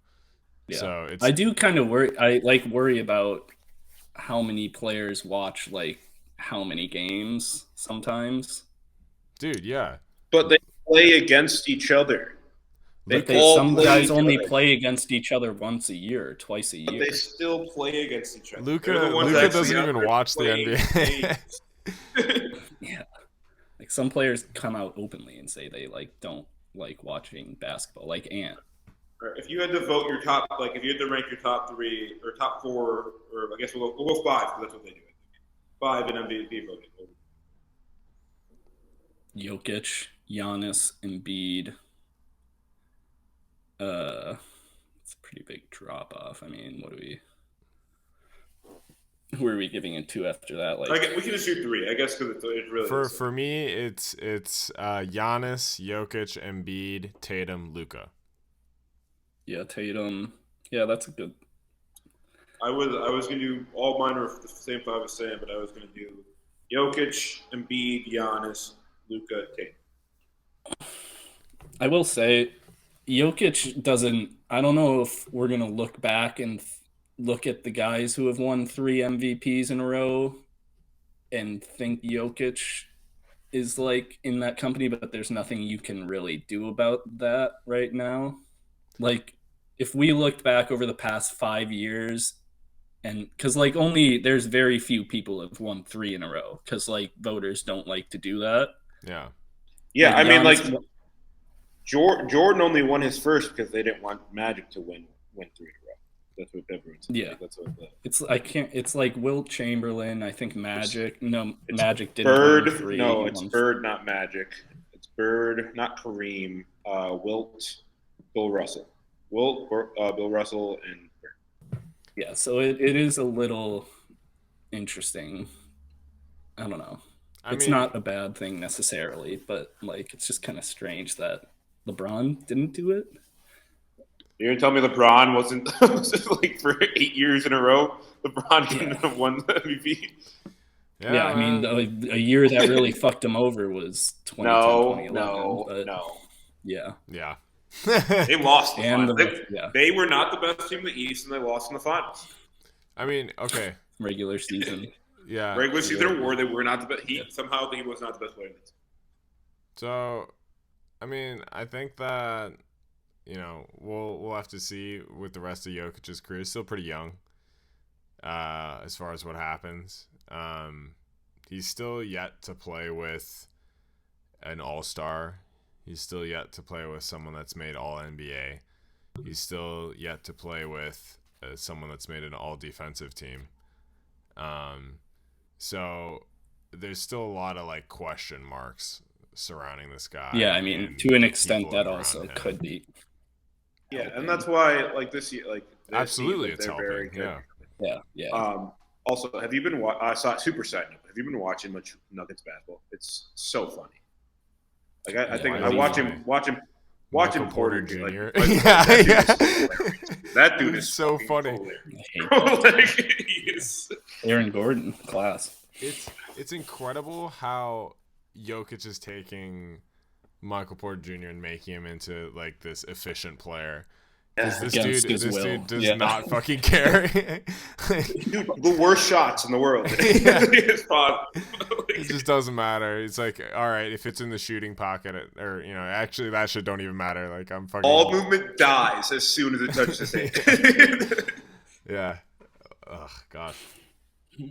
Yeah. So I do kind of worry. I worry about how many players watch how many games sometimes. Dude, yeah. But they play against each other. But all some play guys each only other. play against each other once a year, twice a But year. they still play against each other. Luka They're the ones Luka actually doesn't out even there watch the playing NBA. games. Yeah. Like some players come out openly and say they like don't like watching basketball, like Ant. If you had to vote your top, like if you had to rank your top 3 or top 4, or I guess we'll go 5 because that's what they do. 5 in MVP voting. Jokic, Giannis, Embiid. It's a pretty big drop off. I mean, who are we giving it to after that? Like we can just do 3, I guess, because it's really For me, it's Giannis, Jokic, Embiid, Tatum, Luka. Yeah, Tatum. Yeah, that's a good. I was gonna do all mine are the same 5 as Sam, but I was gonna do Jokic, Embiid, Giannis, Luka, Tatum. I will say, Jokic doesn't. I don't know if we're gonna look back and look at the guys who have won 3 MVPs in a row and think Jokic is like in that company, but there's nothing you can really do about that right now. Like, if we looked back over the past 5 years, and because like only there's very few people have won 3 in a row because like voters don't like to do that. Yeah. Yeah, Like, I mean, like Giannis- Jordan only won his first because they didn't want Magic to win 3 in a row. That's what everyone said. Yeah. That's what It's I can't. It's like Wilt Chamberlain. I think Magic. No, it's Magic didn't Bird. win 3. No, He it's won- Bird, not Magic. It's Bird, not Kareem. Wilt, Bill Russell. Wilt, Bill Russell, and Bird. Yeah, so it is a little interesting. I don't know. It's not a bad thing necessarily, but like it's just kind of strange that LeBron didn't do it. You're gonna tell me LeBron wasn't like for 8 years in a row? LeBron couldn't have won the MVP. Yeah, I mean, a year that really fucked him over was 2010, 2011. No. Yeah. Yeah. They lost the And finals. yeah, They were not the best team in the East, and they lost in the finals. I mean, okay. regular season. Yeah. Regular season award, they were not the best. Somehow he was not the best player. So, I mean, I think that we'll have to see with the rest of Jokic's career. He's still pretty young, as far as what happens. He's still yet to play with an all-star. He's still yet to play with someone that's made all-NBA. He's still yet to play with someone that's made an all-defensive team. So there's still a lot of like question marks surrounding this guy. Yeah, I mean, to an extent, that also could be. Yeah, and that's why like this year, like this absolutely, year, it's they're helping. very good. Yeah. Also, have you been? I saw super side note. Have you been watching much Nuggets basketball? It's so funny. Like I think I watch him Michael Porter Jr. Like, that dude is so funny. Aaron Gordon, class. It's incredible how Jokic is taking Michael Porter Jr. and making him into like this efficient player. This dude does not fucking care. Dude, the worst shots in the world. It just doesn't matter. It's like, all right, if it's in the shooting pocket, or actually that shit don't even matter. Like I'm fucking. All movement dies as soon as it touches the hand. Yeah. Oh God.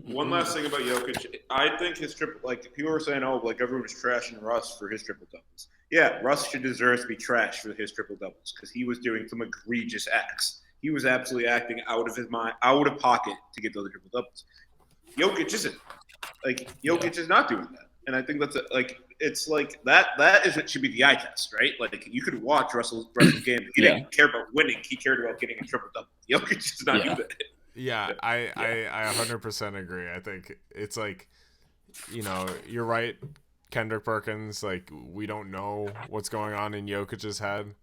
One last thing about Jokic, I think his triple, like people were saying, oh, like everyone was trashing Russ for his triple doubles. Yeah, Russ should deserve to be trashed for his triple doubles because he was doing some egregious acts. He was absolutely acting out of his mind, out of pocket to get those triple doubles. Jokic isn't. Like Jokic is not doing that, and I think that's it's like that. That is what should be the eye test, right? Like you could watch Russell's game. He didn't care about winning. He cared about getting a triple double. Jokic does not do that. Yeah, I 100% agree. I think it's like, you're right, Kendrick Perkins. Like we don't know what's going on in Jokic's head,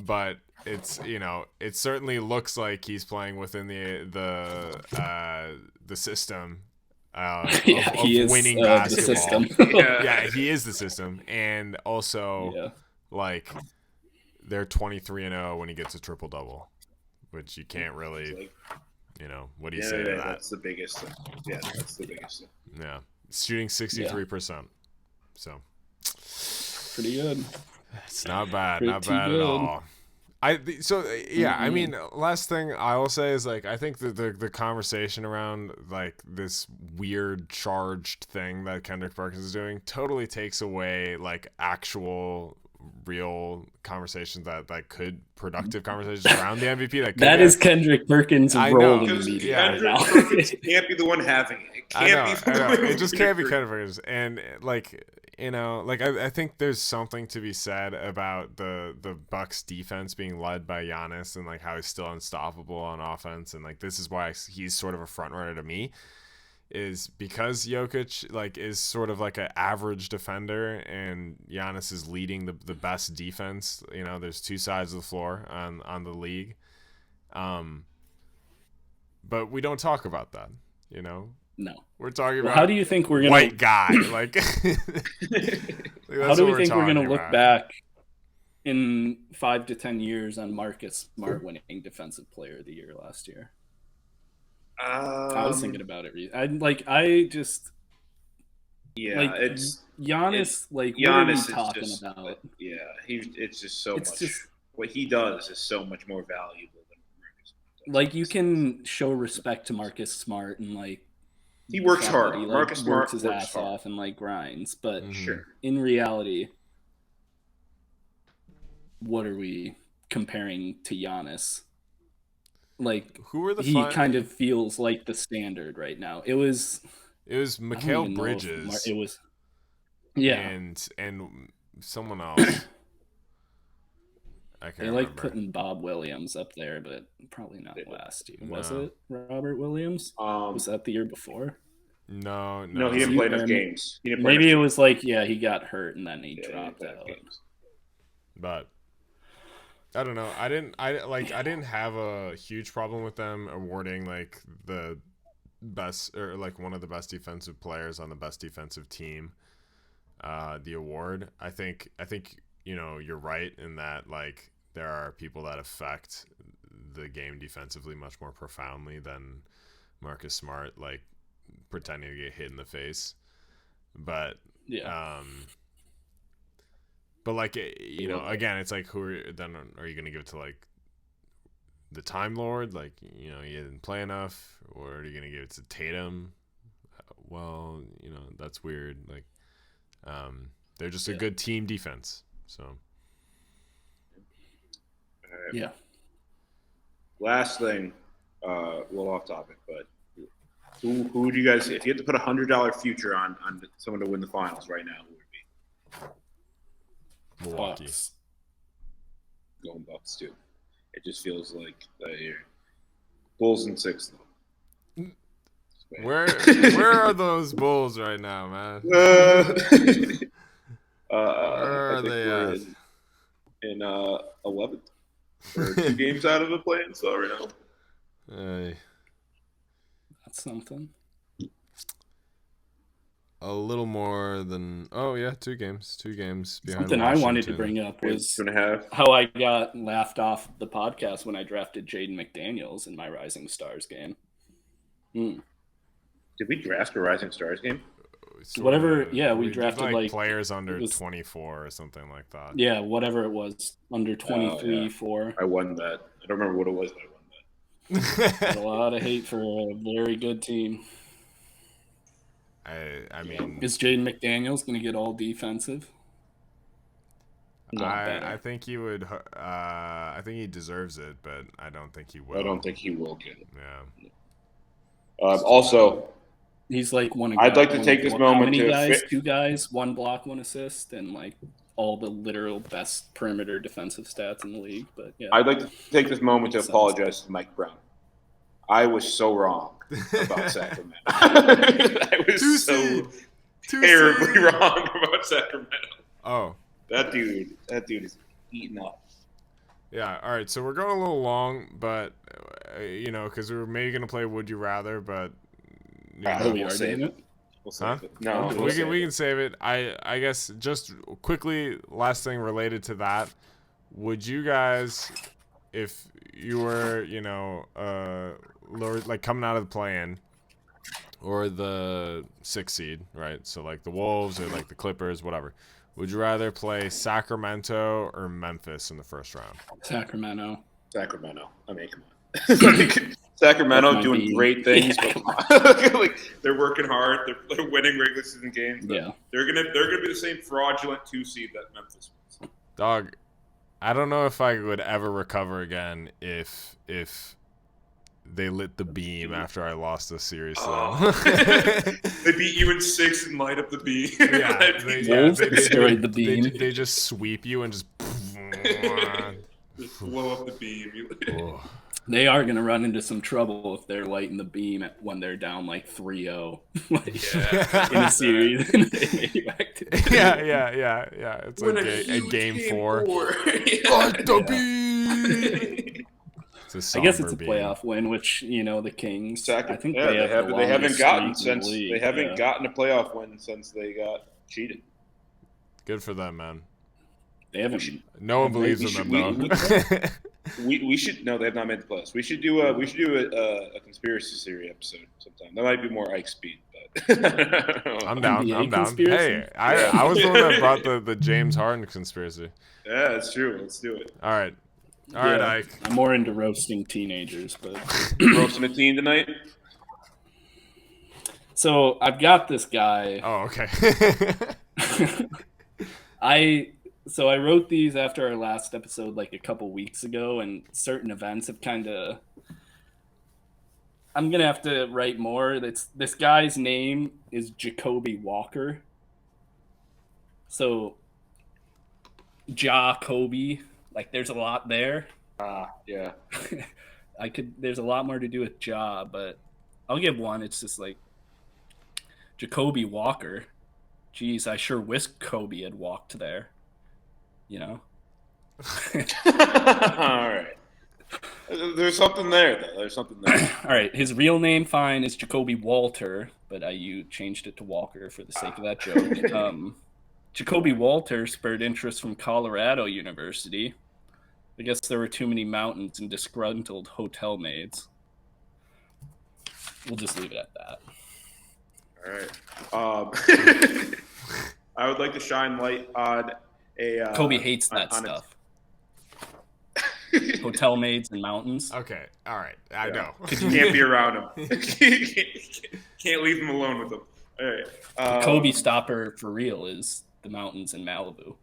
but it's it certainly looks like he's playing within the system. He is winning basketball. The system. Yeah, he is the system, and also like they're 23-0 when he gets a triple double, which you can't really. What do you say to that? That's the biggest thing. Yeah, that's the biggest thing. Yeah, shooting 63%. So pretty good. It's not bad, Pretty not bad good. at all. I mean, last thing I will say is like I think that the conversation around like this weird charged thing that Kendrick Perkins is doing totally takes away like actual real conversations that could productive conversations around the MVP that is Kendrick Perkins' role in the media right now. Perkins can't be the one having it. It can't be. I know. It just can't be Kendrick Perkins. And like, you know, like I think there's something to be said about the Bucks defense being led by Giannis and like how he's still unstoppable on offense, and like this is why he's sort of a front runner to me, is because Jokic like is sort of like an average defender and Giannis is leading the best defense. You know, there's two sides of the floor on the league, but we don't talk about that. You know. No, we're talking about. How do you think we're gonna white guy? Like, how do we think we're gonna look back in 5 to 10 years on Marcus Smart winning Defensive Player of the Year last year? I was thinking about it. It's Giannis. What are we talking about? It's just so much. What he does is so much more valuable than Marcus Smart. Like you can show respect to Marcus Smart and like. He works hard. He, Marcus Smart works his ass off and like grinds, but sure. In reality, what are we comparing to Giannis? Like, who are the? He kind of feels like the standard right now. It was Mikal Bridges. It was, yeah, and someone else. I can't remember. Like putting Bob Williams up there, but probably not last year. Was it Robert Williams? Was that the year before? No, he didn't play enough games. Maybe it was like, he got hurt and then he dropped out. Games. But I don't know. I didn't have a huge problem with them awarding like the best or like one of the best defensive players on the best defensive team the award. I think you know, you're right in that like there are people that affect the game defensively much more profoundly than Marcus Smart, like pretending to get hit in the face. But but like, you know, again, it's like, are you going to give it to like the Time Lord? Like, you know, he didn't play enough, or are you going to give it to Tatum? Well, you know, that's weird. Like, they're just a good team defense. So, yeah. Last thing, a little off topic, but who would you guys? If you had to put $100 future on someone to win the finals right now, who would it be? Milwaukee. Bucks. Going Bucks too. It just feels like Bulls in 6 though. Where are those Bulls right now, man? Where are they at? In 11th. We're 2 games out of the play-in spot right now. Hey. That's something. A little more than 2 games. 2 games behind Something Washington. I wanted to bring up was 2.5. how I got laughed off the podcast when I drafted Jaden McDaniels in my Rising Stars game. Did we draft a Rising Stars game? Whatever, we drafted like players under 24 or something like that. Yeah, whatever it was, under 23, 4. I won that. I don't remember what it was, but I won that. A lot of hate for a very good team. I mean, is Jaden McDaniels going to get all defensive? I think he would. I think he deserves it, but I don't think he will. I don't think he will get it. Yeah. Also. He's like I'd like to take this moment. How many guys? 2 guys, 1 block, 1 assist, and like all the literal best perimeter defensive stats in the league. But yeah, I'd like to take this moment to apologize to Mike Brown. I was so wrong about Sacramento. I was so terribly wrong about Sacramento. Oh, that dude is eating up. Yeah. All right. So we're going a little long, but you know, because we were maybe gonna play Would You Rather, but. We'll save it. No, we can save it. I guess just quickly, last thing related to that, would you guys, if you were, you know, lower, like coming out of the play-in or the 6th seed, right? So like the Wolves or like the Clippers, whatever. Would you rather play Sacramento or Memphis in the first round? Sacramento. I mean, come on. Sacramento doing beam. great things, but like they're working hard. They're winning regular season games. Yeah. They're gonna be the same fraudulent 2 seed that Memphis was. Dog, I don't know if I would ever recover again if they lit the beam after I lost this series. They beat you in 6 and light up the beam. They destroyed the beam. They just sweep you and just blow up the beam. They are going to run into some trouble if they're lighting the beam when they're down like 3-0 in a series. Yeah. It's like a game 4. Light the beam. I guess it's a playoff win, which the Kings. I think they haven't gotten a playoff win since they got cheated. Good for them, man. They haven't. No one believes in them though. We should no, they have not made the playoffs. We should do a conspiracy theory episode sometime. That might be more Ike speed, but I'm down. Conspiracy? Hey, I was the one that brought the James Harden conspiracy. Yeah, that's true. Let's do it. All right, Ike. I'm more into roasting teenagers, but roasting a teen tonight. So I've got this guy. Oh, okay. So I wrote these after our last episode like a couple weeks ago, and certain events have kind of... I'm going to have to write more. This guy's name is Jacoby Walker. So, Jacoby, like there's a lot there. Yeah. There's a lot more to do with Ja, but I'll give one. It's just like Jacoby Walker. Jeez, I sure wish Kobe had walked there. All right. There's something there, though. All right. His real name, fine, is Jacoby Walter, but you changed it to Walker for the sake of that joke. Jacoby Walter spurred interest from Colorado University. I guess there were too many mountains and disgruntled hotel maids. We'll just leave it at that. All right. I would like to shine light on Kobe hates that stuff. Hotel maids and mountains. Okay, all right. I know. You can't be around him. Can't leave him alone with them. All right. The Kobe stopper for real is the mountains in Malibu.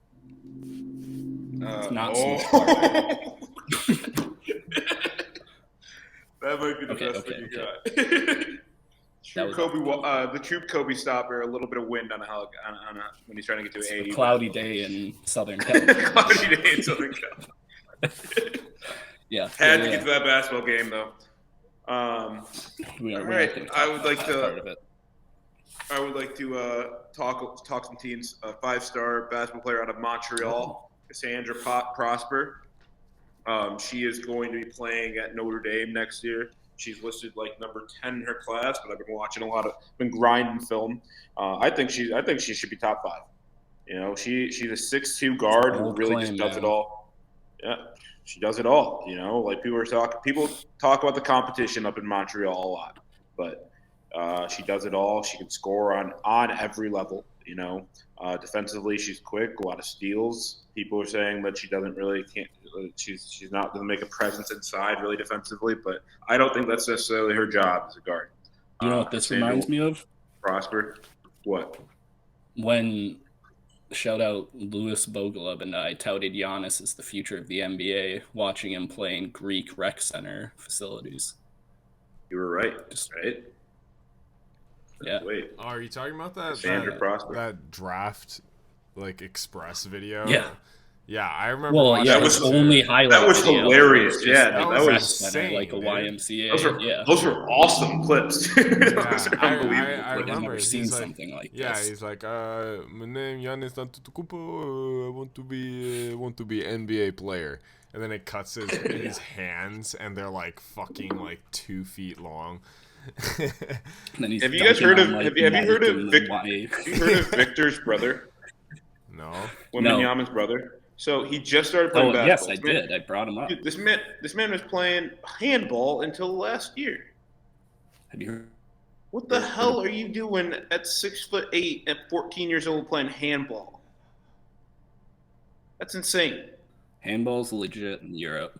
It's not That might be the best thing you got. The true Kobe stopper, a little bit of wind on a when he's trying to get to a cloudy day in Southern California. Yeah. Had to get to that basketball game though. All right. I would like to talk some teams. A 5-star basketball player out of Montreal, Cassandra Prosper. She is going to be playing at Notre Dame next year. She's listed like number 10 in her class, but I've been watching been grinding film. I think she should be top 5. She's a 6'2" guard who really just does it all. Yeah, she does it all. Like people talk about the competition up in Montreal a lot, but she does it all. She can score on every level. Defensively, she's quick, a lot of steals. People are saying that she doesn't make a presence inside really defensively, but I don't think that's necessarily her job as a guard. You know what this reminds me of? Prosper. What? When shout out Louis Boglub and I touted Giannis as the future of the NBA, watching him play in Greek rec center facilities. You were right. Right? Yeah. Wait. Oh, are you talking about that? That draft, express video? Yeah. Yeah, I remember. Well, yeah, that was only highlight. That was hilarious. Yeah, that was insane. Like a YMCA. Those were awesome clips. Those are unbelievable. I I've remember never seen something like this. Yeah, he's like, my name Giannis Antetokounmpo. I want to be NBA player. And then it cuts his hands, and they're fucking 2 feet long. Have you guys heard of? Have you heard of Victor's brother? No. Wembanyama's brother. So he just started playing basketball. Yes, I did. I brought him up. Dude, this man was playing handball until last year. Have you heard? What the hell are you doing at 6'8" at 14 years old playing handball? That's insane. Handball's legit in Europe.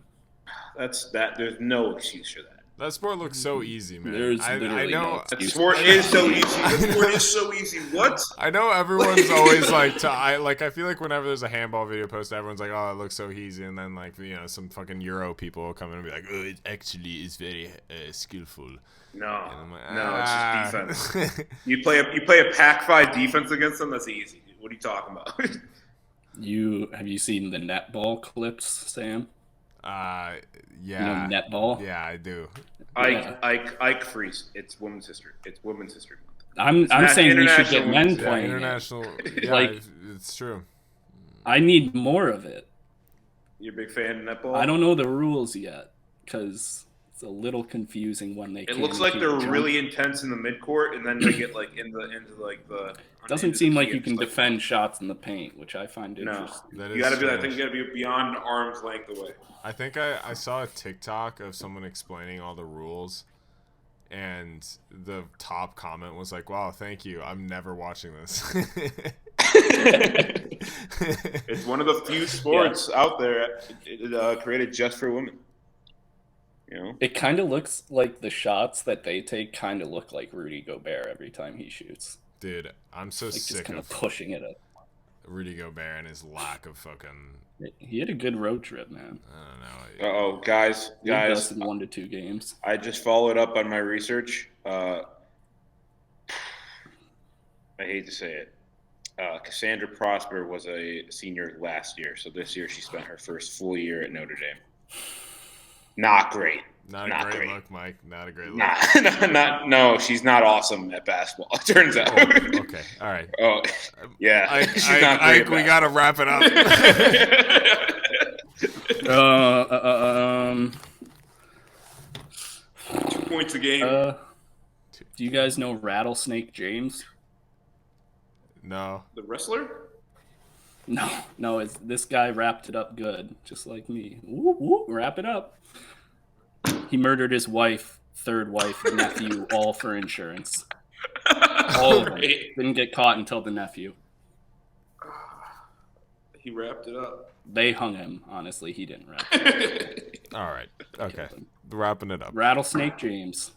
There's no excuse for that. That sport looks so easy, man. There's I literally know. no That excuse. sport is so easy. That sport is so easy. What? I know everyone's always like, I feel like whenever there's a handball video posted, everyone's like, oh, it looks so easy, and then like some fucking Euro people will come in and be like, oh, it actually is very skillful. No, Like, it's just defense. You play a Pac-5 defense against them. That's easy. What are you talking about? Have you seen the netball clips, Sam? Yeah. You know netball? Yeah, I do. Ike Freeze. It's Women's History. It's Women's History Month. I'm saying we should get international men women's- Yeah, playing it. international. Yeah, Like- it's true. I need more of it. You're a big fan of netball? I don't know the rules yet because it's a little confusing when they. It looks like they're really intense in the midcourt, and then they get like into the. Doesn't seem like you can defend shots in the paint, which I find No, interesting. That you is got to be. I strange. think you got to be beyond arm's length away. I think I saw a TikTok of someone explaining all the rules, and the top comment was like, wow, thank you. I'm never watching this. It's one of the few sports out there created just for women. You know, It kind of looks like the shots that they take kind of look like Rudy Gobert every time he shoots. Dude, I'm so Like just sick kind of of pushing it up. Rudy Gobert and his lack of fucking. He had a good road trip, man. I don't know. oh, guys, Guys, in 1 to 2 games. I just followed up on my research. I hate to say it. Cassandra Prosper was a senior last year, so this year she spent her first full year at Notre Dame. Not great. Not a great look, Mike. Not a great look. No, she's not awesome at basketball. It turns out. Oh, okay, all right. Oh, yeah. She's not great at we basketball. gotta wrap it up. 2 points a game. Do you guys know Rattlesnake James? No. The wrestler? No, this guy wrapped it up good, just like me. Whoop, whoop, wrap it up. He murdered his wife, third wife, nephew, all for insurance. All of them. Didn't get caught until the nephew. He wrapped it up. They hung him, honestly. He didn't wrap it. All right. Okay. Wrapping it up. Rattlesnake James.